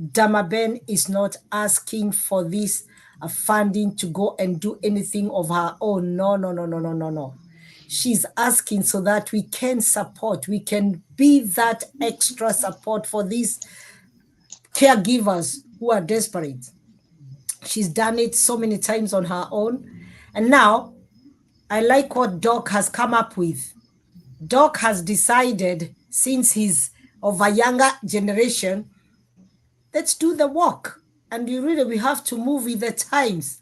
Speaker 1: Damaben is not asking for this funding to go and do anything of her own. No. She's asking so that we can support, we can be that extra support for these caregivers who are desperate. She's done it so many times on her own. And now, I like what Doc has come up with. Doc has decided, since he's of a younger generation, let's do the walk. And we have to move with the times.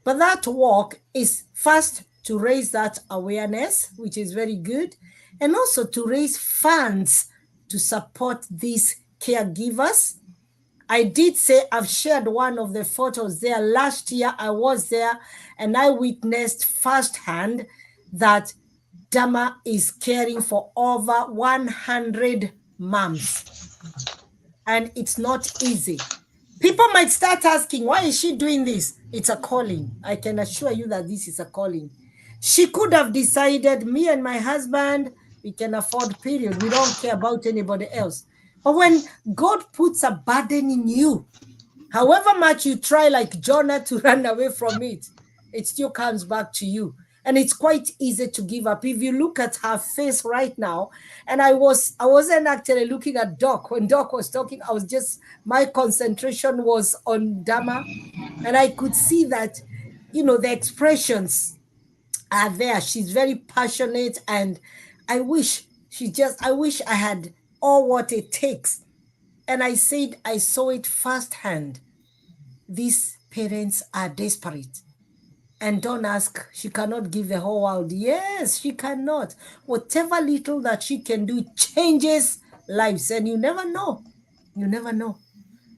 Speaker 1: But that walk is first to raise that awareness, which is very good, and also to raise funds to support these caregivers. I did say I've shared one of the photos there. Last year I was there and I witnessed firsthand that Dama is caring for over 100 moms. And it's not easy. People might start asking, why is she doing this? It's a calling. I can assure you that this is a calling. She could have decided, me and my husband, we can afford, period. We don't care about anybody else. But when God puts a burden in you, however much you try like Jonah to run away from it, it still comes back to you. And it's quite easy to give up. If you look at her face right now, and I wasn't actually looking at Doc. When Doc was talking, my concentration was on Dama. And I could see that, the expressions are there. She's very passionate, and I wish I had all what it takes. And I said, I saw it firsthand. These parents are desperate. And don't ask, she cannot give the whole world. Yes, she cannot. Whatever little that she can do changes lives. And you never know. You never know.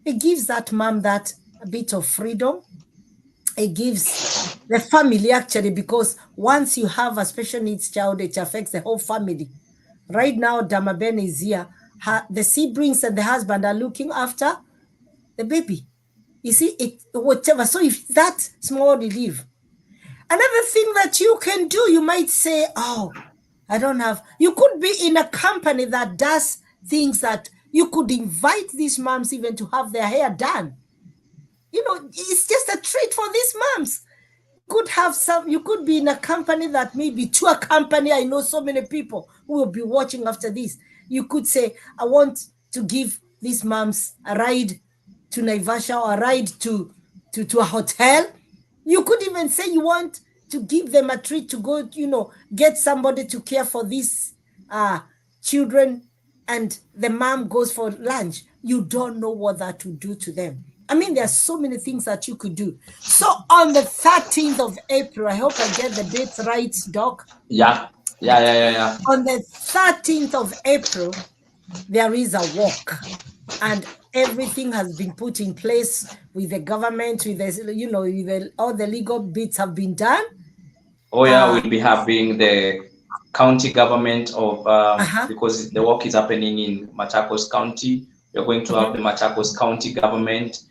Speaker 1: It gives that mom that a bit of freedom. It gives the family, actually, because once you have a special needs child, it affects the whole family. Right now, Damaben is here. The siblings and the husband are looking after the baby. You see, whatever. So if that small relief. Another thing that you can do, you might say, oh, I don't have. You could be in a company that does things that you could invite these moms even to have their hair done. It's just a treat for these moms. You could be in a company that maybe to a company, I know so many people who will be watching after this. You could say, I want to give these moms a ride to Naivasha or a ride to a hotel. You could even say you want to give them a treat to go, get somebody to care for these children, and the mom goes for lunch. You don't know what that would do to them. I mean, there are so many things that you could do. So on the 13th of April, I hope I get the dates right, Doc.
Speaker 8: Yeah.
Speaker 1: On the 13th of April, there is a walk, and everything has been put in place with the government, with the, all the legal bits have been done.
Speaker 8: Oh yeah, we'll be having the county government of because the work is happening in Machakos County. We're going to have the Machakos County government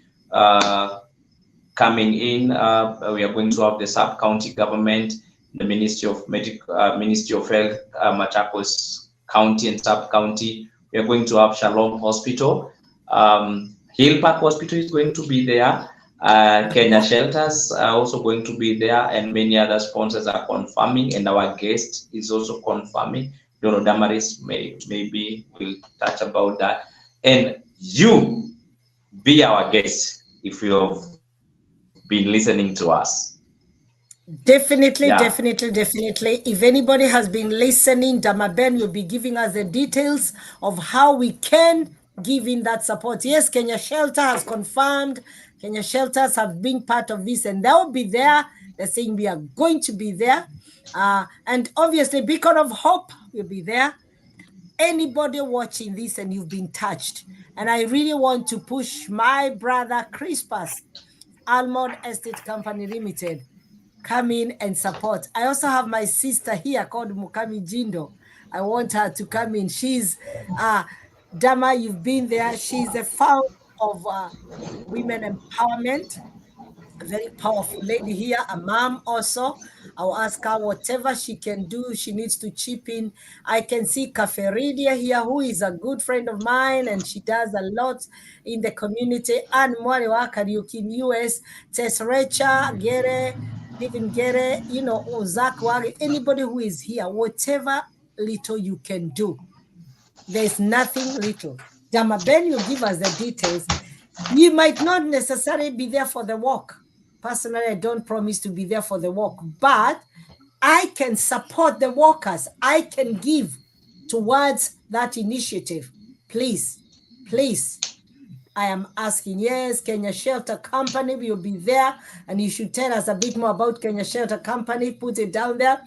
Speaker 8: coming in. We are going to have the sub-county government, the Ministry of Health, Machakos County and sub-county. We are going to have Shalom Hospital. Hill Park Hospital is going to be there. Kenya Shelters are also going to be there, and many other sponsors are confirming, and our guest is also confirming. Dono Damaris maybe will touch about that. And you be our guest if you have been listening to us.
Speaker 1: Definitely. If anybody has been listening, Damaben will be giving us the details of how we can give in that support. Yes, Kenya Shelter has confirmed. Kenya Shelters have been part of this, and they'll be there. They're saying we are going to be there. And obviously, Beacon of Hope will be there. Anybody watching this and you've been touched, and I really want to push my brother Crispus, Almond Estate Company Limited, come in and support. I also have my sister here called Mukami Jindo. I want her to come in. She's Dama, you've been there. She's the founder of Women Empowerment, a very powerful lady here, a mom also. I'll ask her whatever she can do. She needs to chip in. I can see Caferidia here, who is a good friend of mine, and she does a lot in the community. And Mwari wa Kariuki in US, Tess Recha, Gere, Living Gere, Zach Wari, anybody who is here, whatever little you can do. There's nothing little. Damaben will give us the details. You might not necessarily be there for the walk. Personally, I don't promise to be there for the walk, but I can support the walkers. I can give towards that initiative. Please, I am asking. Yes, Kenya Shelter Company will be there, and you should tell us a bit more about Kenya Shelter Company. Put it down there.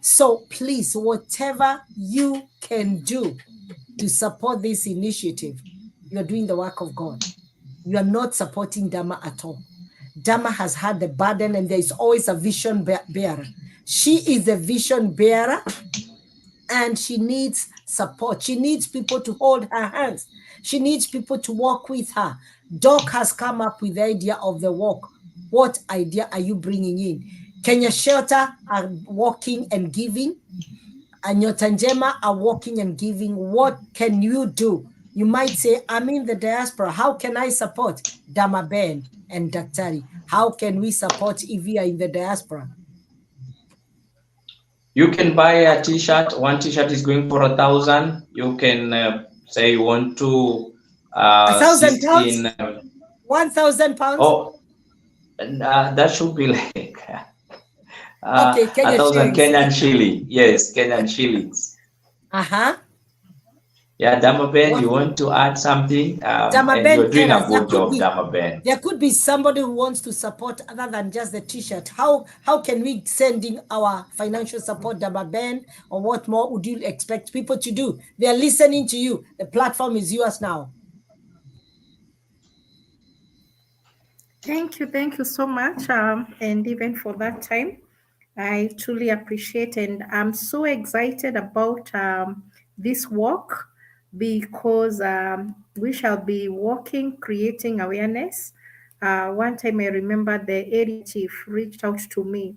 Speaker 1: So please, whatever you can do to support this initiative, you are doing the work of God. You are not supporting Dama at all. Dama has had the burden, and there is always a vision bearer. She is a vision bearer, and she needs support. She needs people to hold her hands. She needs people to walk with her. Doc has come up with the idea of the walk. What idea are you bringing in? Kenya Shelter are walking and giving. And Nyota Njema are walking and giving. What can you do? You might say, I'm in the diaspora. How can I support Damaben and Daktari? How can we support if we are in the diaspora?
Speaker 8: You can buy a t-shirt. One t-shirt is going for 1,000. You can say you want to
Speaker 1: 1,000 pounds? 1,000 pounds?
Speaker 8: Oh, that should be like
Speaker 1: okay,
Speaker 8: 1,000 Kenyan shilling. Yes, Kenyan shillings. Yeah, Damaben, you want to add something? And you're doing a good job, Damaben.
Speaker 1: There could be somebody who wants to support other than just the t-shirt. How can we send in our financial support, Damaben? Or what more would you expect people to do? They are listening to you. The platform is yours now.
Speaker 7: Thank you so much. And even for that time, I truly appreciate, and I'm so excited about this walk, because we shall be walking, creating awareness. One time I remember the area chief reached out to me,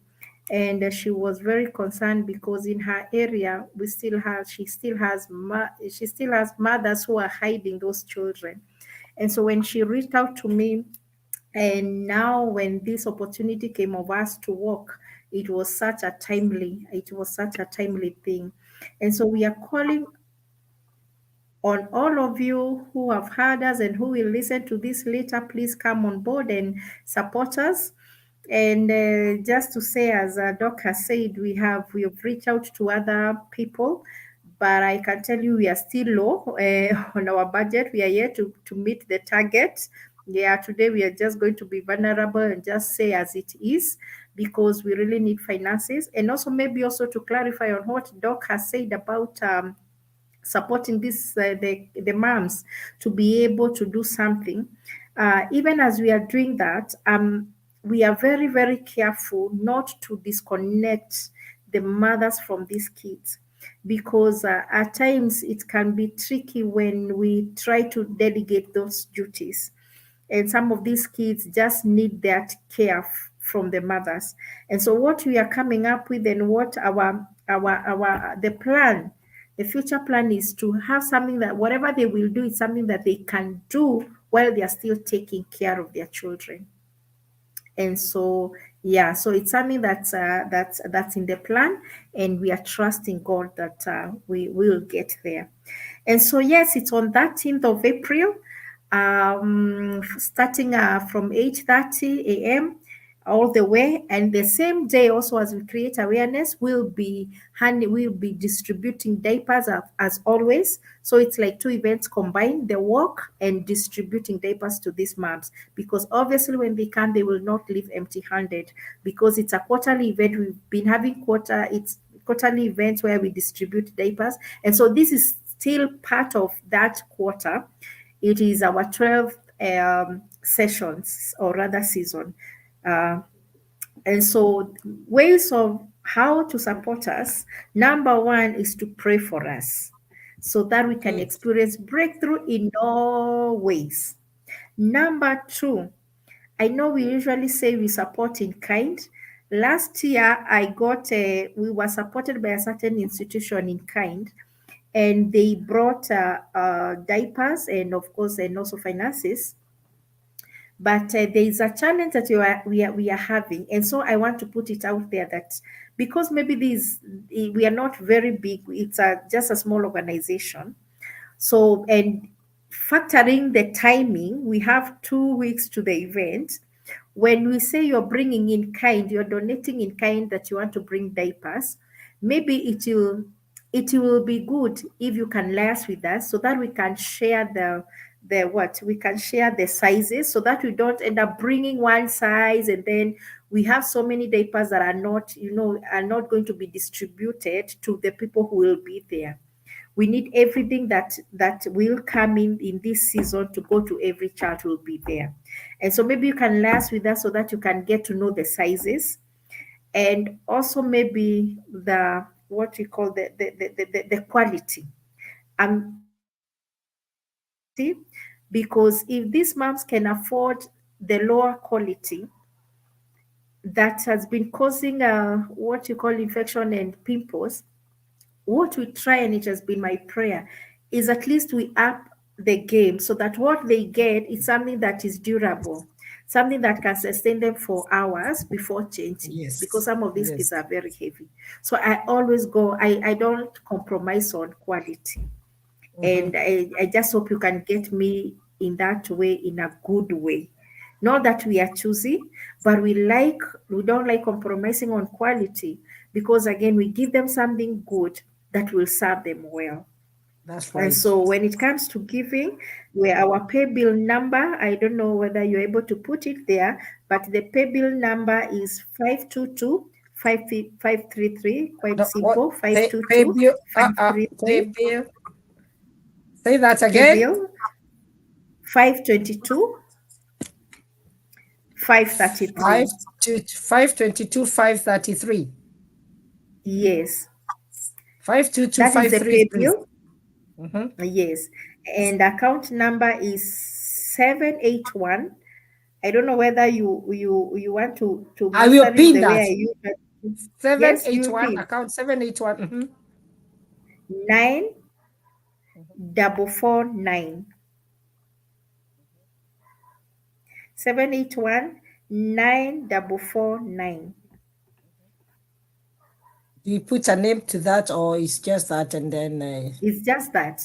Speaker 7: and she was very concerned because in her area she still has mothers who are hiding those children. And so when she reached out to me, and now when this opportunity came of us to walk, it was such a timely thing. And so we are calling on all of you who have heard us and who will listen to this later. Please come on board and support us. And just to say, as Doc has said, we have reached out to other people, but I can tell you we are still low on our budget. We are yet to meet the target. Yeah, today we are just going to be vulnerable and just say as it is, because we really need finances. And also maybe also to clarify on what Doc has said about supporting this the moms to be able to do something. Even as we are doing that, we are very, very careful not to disconnect the mothers from these kids, because at times it can be tricky when we try to delegate those duties, and some of these kids just need that care from the mothers. And so what we are coming up with, and what the plan, the future plan, is to have something that whatever they will do is something that they can do while they are still taking care of their children. And so yeah, so it's something that's in the plan, and we are trusting God that we will get there. And so yes, it's on 13th of April, starting from 8:30 a.m. all the way. And the same day also, as we create awareness, we'll be distributing diapers as always. So it's like two events combined, the walk and distributing diapers to these moms, because obviously when they come, they will not leave empty-handed, because it's a quarterly event. We've been having quarterly events where we distribute diapers. And so this is still part of that quarter. It is our 12th sessions, or rather season. And so ways of how to support us, number one is to pray for us so that we can experience breakthrough in all ways. Number two, I know we usually say we support in kind. Last year, we were supported by a certain institution in kind, and they brought diapers and of course, and also finances. But there is a challenge that we are having, and so I want to put it out there that because maybe we are not very big, it's just a small organization. So, and factoring the timing, we have 2 weeks to the event. When we say you're bringing in kind, you're donating in kind, that you want to bring diapers, maybe it will be good if you can liaise with us so that we can share we can share the sizes, so that we don't end up bringing one size and then we have so many diapers that are not going to be distributed to the people who will be there. We need everything that will come in this season to go to every child who will be there. And so maybe you can liaise with us so that you can get to know the sizes, and also maybe what we call the quality. Because if these moms can afford the lower quality that has been causing what you call infection and pimples, what we try, and it has been my prayer, is at least we up the game so that what they get is something that is durable, something that can sustain them for hours before changing.
Speaker 1: Yes.
Speaker 7: Because some of these kids are very heavy. So I always I don't compromise on quality. And I just hope you can get me in that way, in a good way. Not that we are choosy, but we don't like compromising on quality, because again, we give them something good that will serve them well.
Speaker 1: That's right.
Speaker 7: And so when it comes to giving, where our pay bill number, I don't know whether you're able to put it there, but the pay bill number is 522-533, quite simple, 522-533.
Speaker 1: Say that again.
Speaker 7: Pay bill 522 533.
Speaker 1: 522-533.
Speaker 7: Yes.
Speaker 1: 522-533.
Speaker 7: Yes. And account number is 781. I don't know whether you want to
Speaker 1: I will pin that.
Speaker 7: 781,
Speaker 1: account 781.
Speaker 7: 9449. 781-9449.
Speaker 1: Do you put a name to that, or it's just that, and then
Speaker 7: It's just that.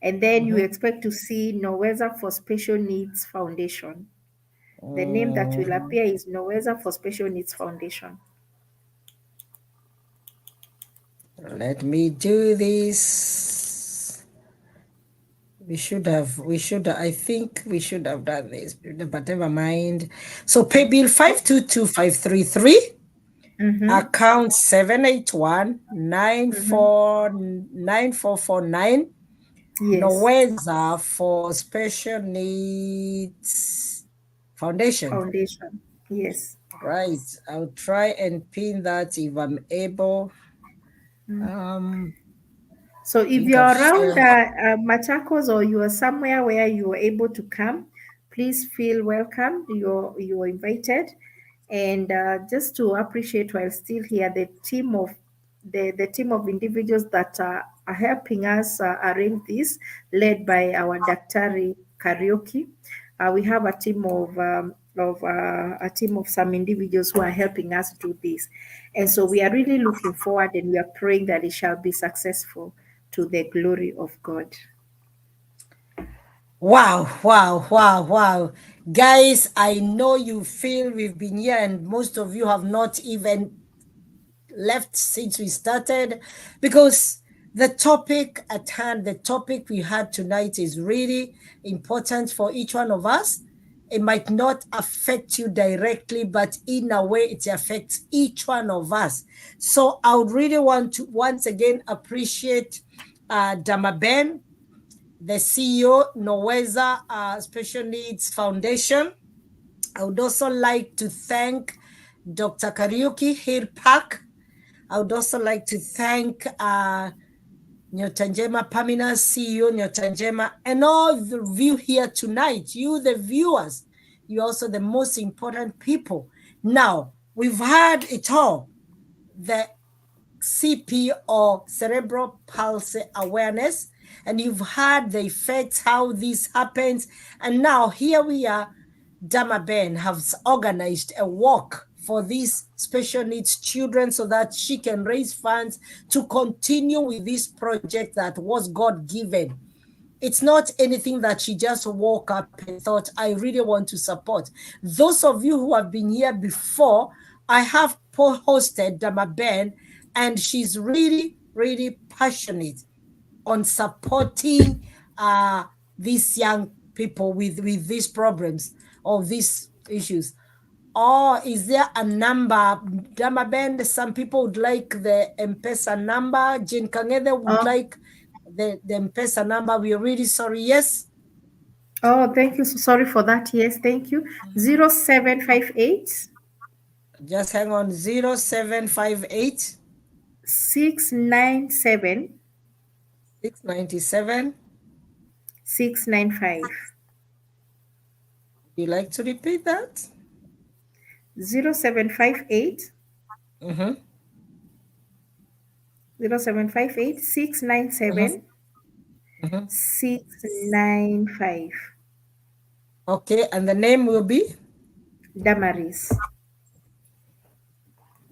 Speaker 7: And then you
Speaker 1: Mhm.
Speaker 7: expect to see Noweza for Special Needs Foundation. The name that will appear is Noweza for Special Needs Foundation.
Speaker 1: Let me do this. I think we should have done this, but never mind. So pay bill 522533, account 781-9449,
Speaker 7: Yes.
Speaker 1: Noweza for Special Needs Foundation.
Speaker 7: Foundation. Yes.
Speaker 1: Right. I'll try and pin that if I'm able.
Speaker 7: So if
Speaker 1: think
Speaker 7: you're
Speaker 1: I've
Speaker 7: around
Speaker 1: shared.
Speaker 7: Machakos, or you are somewhere where you are able to come, please feel welcome. You're invited. And just to appreciate while still here, the team of individuals that are helping us arrange this, led by our Daktari Karaoke. We have a team of some individuals who are helping us do this. And so we are really looking forward, and we are praying that it shall be successful to the glory of God.
Speaker 1: Wow. Guys, I know you feel we've been here, and most of you have not even left since we started, because the topic at hand, the topic we had tonight is really important for each one of us. It might not affect you directly, but in a way it affects each one of us. So I would really want to once again appreciate Damaben, the CEO, Noweza Special Needs Foundation. I would also like to thank Dr. Karaoke Hirpak. I would also like to thank Nyotanjema Pamina, CEO Nyotanjema, and all the you here tonight, you the viewers. You're also the most important people. Now, we've had it all. The CP, or cerebral palsy awareness, and you've heard the effects, how this happens. And now here we are, Damaben has organized a walk for these special needs children so that she can raise funds to continue with this project that was God-given. It's not anything that she just woke up and thought, I really want to support. Those of you who have been here before, I have hosted Damaben, and she's really, really passionate on supporting these young people with these problems or these issues. Or is there a number? Damaben, some people would like the M-Pesa number. Jane Kangede would like the M-Pesa number. We are really sorry. Yes?
Speaker 7: Oh, thank you. So sorry for that. Yes, thank you. 0758.
Speaker 1: Just hang on. 0758
Speaker 7: 697
Speaker 1: 697
Speaker 7: 695.
Speaker 1: You like to repeat that?
Speaker 7: 0758 0758 697 695.
Speaker 1: Okay, and the name will be?
Speaker 7: Damaris.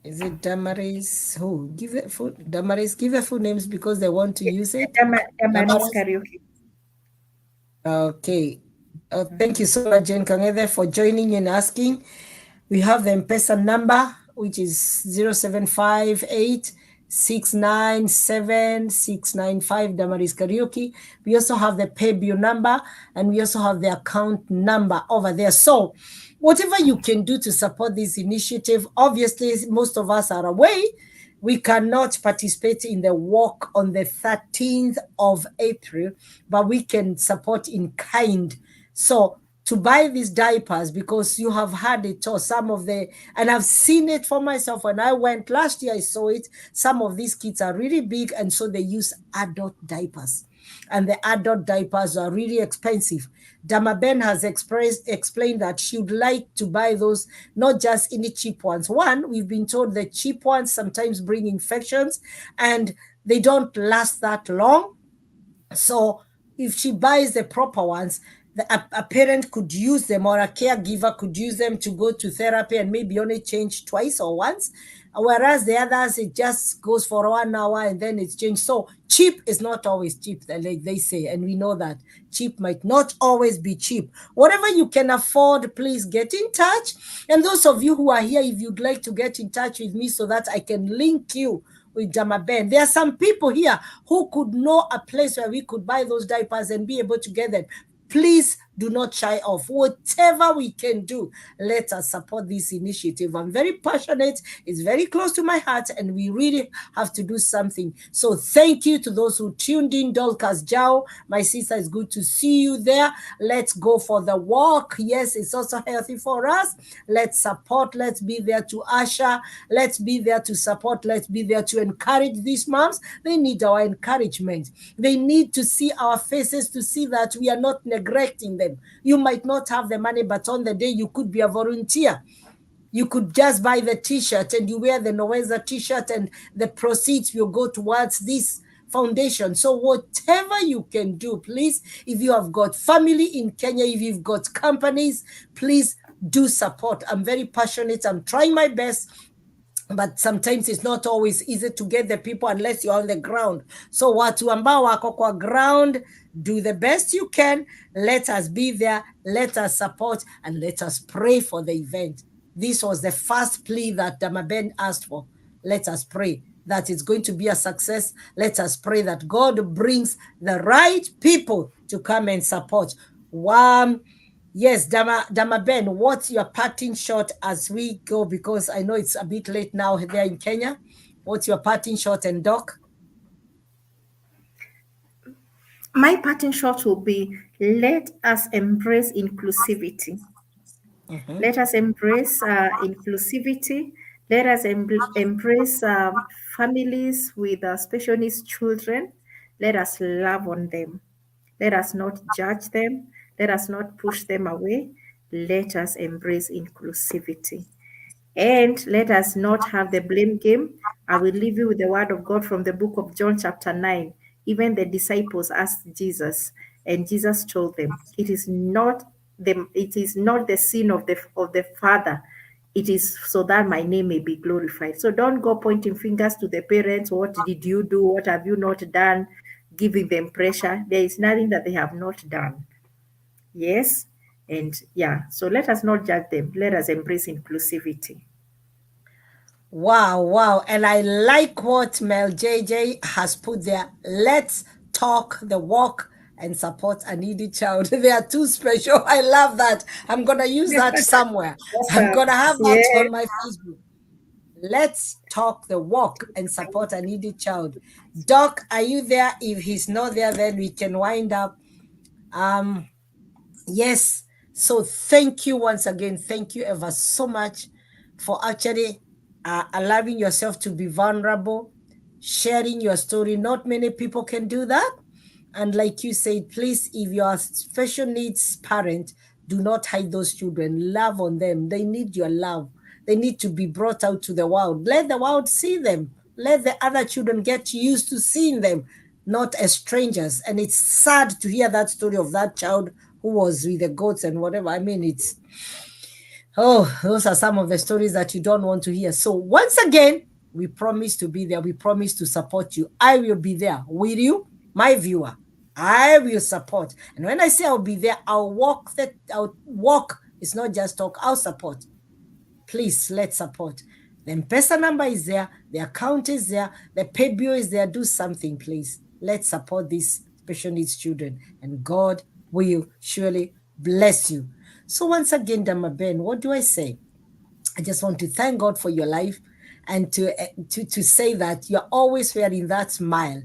Speaker 1: Is it Damaris? Who? Give it full Damaris, give her full names because they want to use it.
Speaker 7: Damaris Karaoke.
Speaker 1: Okay. Thank you so much, Jane Kangede, for joining and asking. We have the M-Pesa number, which is 0758 697 695, Damaris Karaoke. We also have the pay bill number, and we also have the account number over there. So whatever you can do to support this initiative, obviously most of us are away. We cannot participate in the walk on the 13th of April, but we can support in kind. So to buy these diapers, because you have had it, or some of the, and I've seen it for myself. When I went last year, I saw it. Some of these kids are really big, and so they use adult diapers. And the adult diapers are really expensive. Damaben has explained that she would like to buy those, not just any cheap ones. One, we've been told the cheap ones sometimes bring infections, and they don't last that long. So if she buys the proper ones, a parent could use them, or a caregiver could use them to go to therapy and maybe only change twice or once, whereas the others, it just goes for 1 hour and then it's changed. So cheap is not always cheap, like they say, and we know that cheap might not always be cheap. Whatever you can afford, please get in touch. And those of you who are here, if you'd like to get in touch with me so that I can link you with Damaben, there are some people here who could know a place where we could buy those diapers and be able to get them. Please do not shy off. Whatever we can do, let us support this initiative. I'm very passionate. It's very close to my heart, and we really have to do something. So thank you to those who tuned in. Dolcas Jao, my sister, it's good to see you there. Let's go for the walk. Yes, it's also healthy for us. Let's support. Let's be there to usher. Let's be there to support. Let's be there to encourage these moms. They need our encouragement. They need to see our faces, to see that we are not neglecting them. You might not have the money, but on the day you could be a volunteer. You could just buy the t-shirt and you wear the Noeza t-shirt, and the proceeds will go towards this foundation. So whatever you can do, please, if you have got family in Kenya, if you've got companies, please do support. I'm very passionate. I'm trying my best, but sometimes it's not always easy to get the people unless you're on the ground. So watu ambao wako kwa ground, do the best you can. Let us be there. Let us support, and let us pray for the event. This was the first plea that Damaben asked for. Let us pray that it's going to be a success. Let us pray that God brings the right people to come and support. Yes, Damaben, what's your parting shot as we go? Because I know it's a bit late now there in Kenya. What's your parting shot, and Doc?
Speaker 7: My parting shot will be, let us embrace inclusivity.
Speaker 1: Mm-hmm.
Speaker 7: Let us embrace inclusivity. Let us embrace families with special needs children. Let us love on them. Let us not judge them. Let us not push them away. Let us embrace inclusivity. And let us not have the blame game. I will leave you with the word of God from the book of John chapter 9. Even the disciples asked Jesus, and Jesus told them, it is not the sin of the Father. It is so that my name may be glorified. So don't go pointing fingers to the parents. What did you do? What have you not done? Giving them pressure. There is nothing that they have not done. Yes. And yeah, so let us not judge them. Let us embrace inclusivity.
Speaker 1: Wow. And I like what Mel JJ has put there. Let's talk the walk and support a needy child. They are too special. I love that. I'm going to use that somewhere. I'm going to have that on my Facebook. Let's talk the walk and support a needy child. Doc, are you there? If he's not there, then we can wind up. Yes. So thank you once again. Thank you ever so much for actually allowing yourself to be vulnerable, sharing your story. Not many people can do that. And like you said, please, if you're a special needs parent, do not hide those children. Love on them. They need your love. They need to be brought out to the world. Let the world see them. Let the other children get used to seeing them, not as strangers. And it's sad to hear that story of that child who was with the goats and whatever. I mean, those are some of the stories that you don't want to hear. So once again, we promise to be there. We promise to support you. I will be there with you, my viewer. I will support. And when I say I'll be there, I'll walk. It's not just talk. I'll support. Please, let's support. The M-Pesa number is there. The account is there. The pay bill is there. Do something, please. Let's support these special needs children. And God will surely bless you. So once again, Damaben, what do I say? I just want to thank God for your life, and to say that you're always wearing that smile.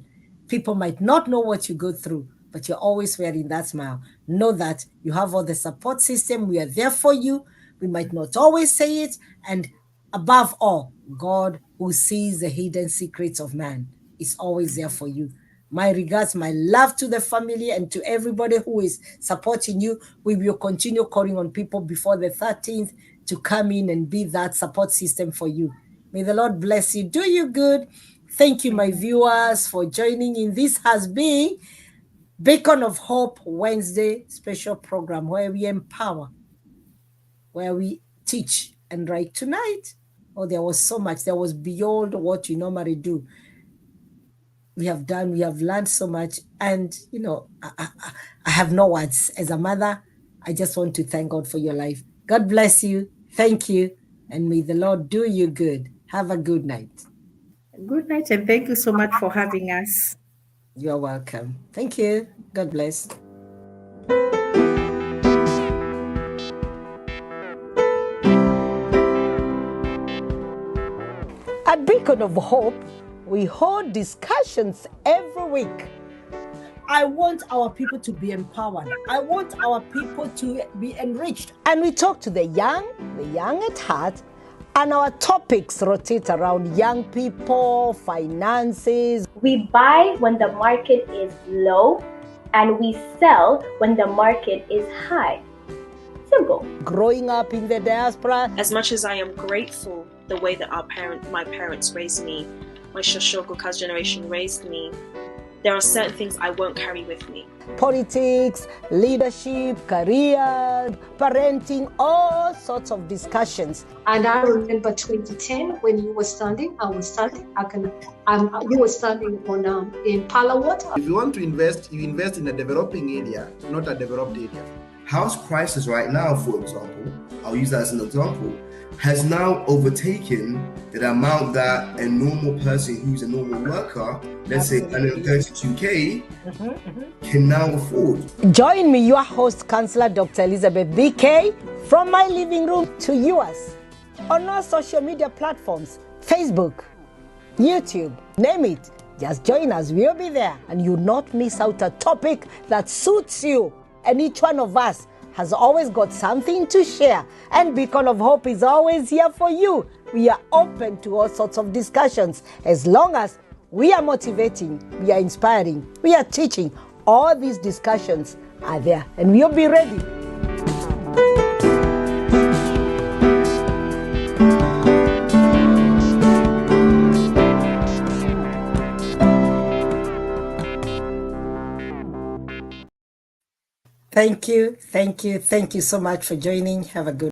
Speaker 1: People might not know what you go through, but you're always wearing that smile. Know that you have all the support system. We are there for you. We might not always say it. And above all, God, who sees the hidden secrets of man, is always there for you. My regards, my love to the family and to everybody who is supporting you. We will continue calling on people before the 13th to come in and be that support system for you. May the Lord bless you. Do you good. Thank you, my viewers, for joining in. This has been Beacon of Hope Wednesday special program where we empower, where we teach and write. Tonight, oh, there was so much. There was beyond what you normally do. We have learned so much. And, you know, I have no words. As a mother, I just want to thank God for your life. God bless you. Thank you. And may the Lord do you good. Have a good night.
Speaker 7: Good night, and thank you so much for having us.
Speaker 1: You're welcome. Thank you. God bless. At Beacon of Hope, we hold discussions every week. I want our people to be empowered. I want our people to be enriched. And we talk to the young at heart, and our topics rotate around young people, finances.
Speaker 2: We buy when the market is low and we sell when the market is high. Simple.
Speaker 1: Growing up in the diaspora.
Speaker 3: As much as I am grateful the way that my parents raised me, my Shoshogoka's generation raised me, there are certain things I won't carry with me.
Speaker 1: Politics, leadership, career, parenting, all sorts of discussions.
Speaker 4: And I remember 2010 when you were standing, I was standing. You were standing on in Palawater.
Speaker 5: If you want to invest, you invest in a developing area, not a developed area.
Speaker 6: House prices right now, for example, I'll use that as an example, has now overtaken the amount that a normal person who's a normal worker, let's say 132K, can now afford.
Speaker 1: Join me, your host, Counselor Dr. Elizabeth BK, from my living room to yours, on all social media platforms, Facebook, YouTube, name it. Just join us, we'll be there, and you'll not miss out a topic that suits you. And each one of us has always got something to share. And Beacon of Hope is always here for you. We are open to all sorts of discussions. As long as we are motivating, we are inspiring, we are teaching, all these discussions are there. And we'll be ready. Thank you so much for joining. Have a good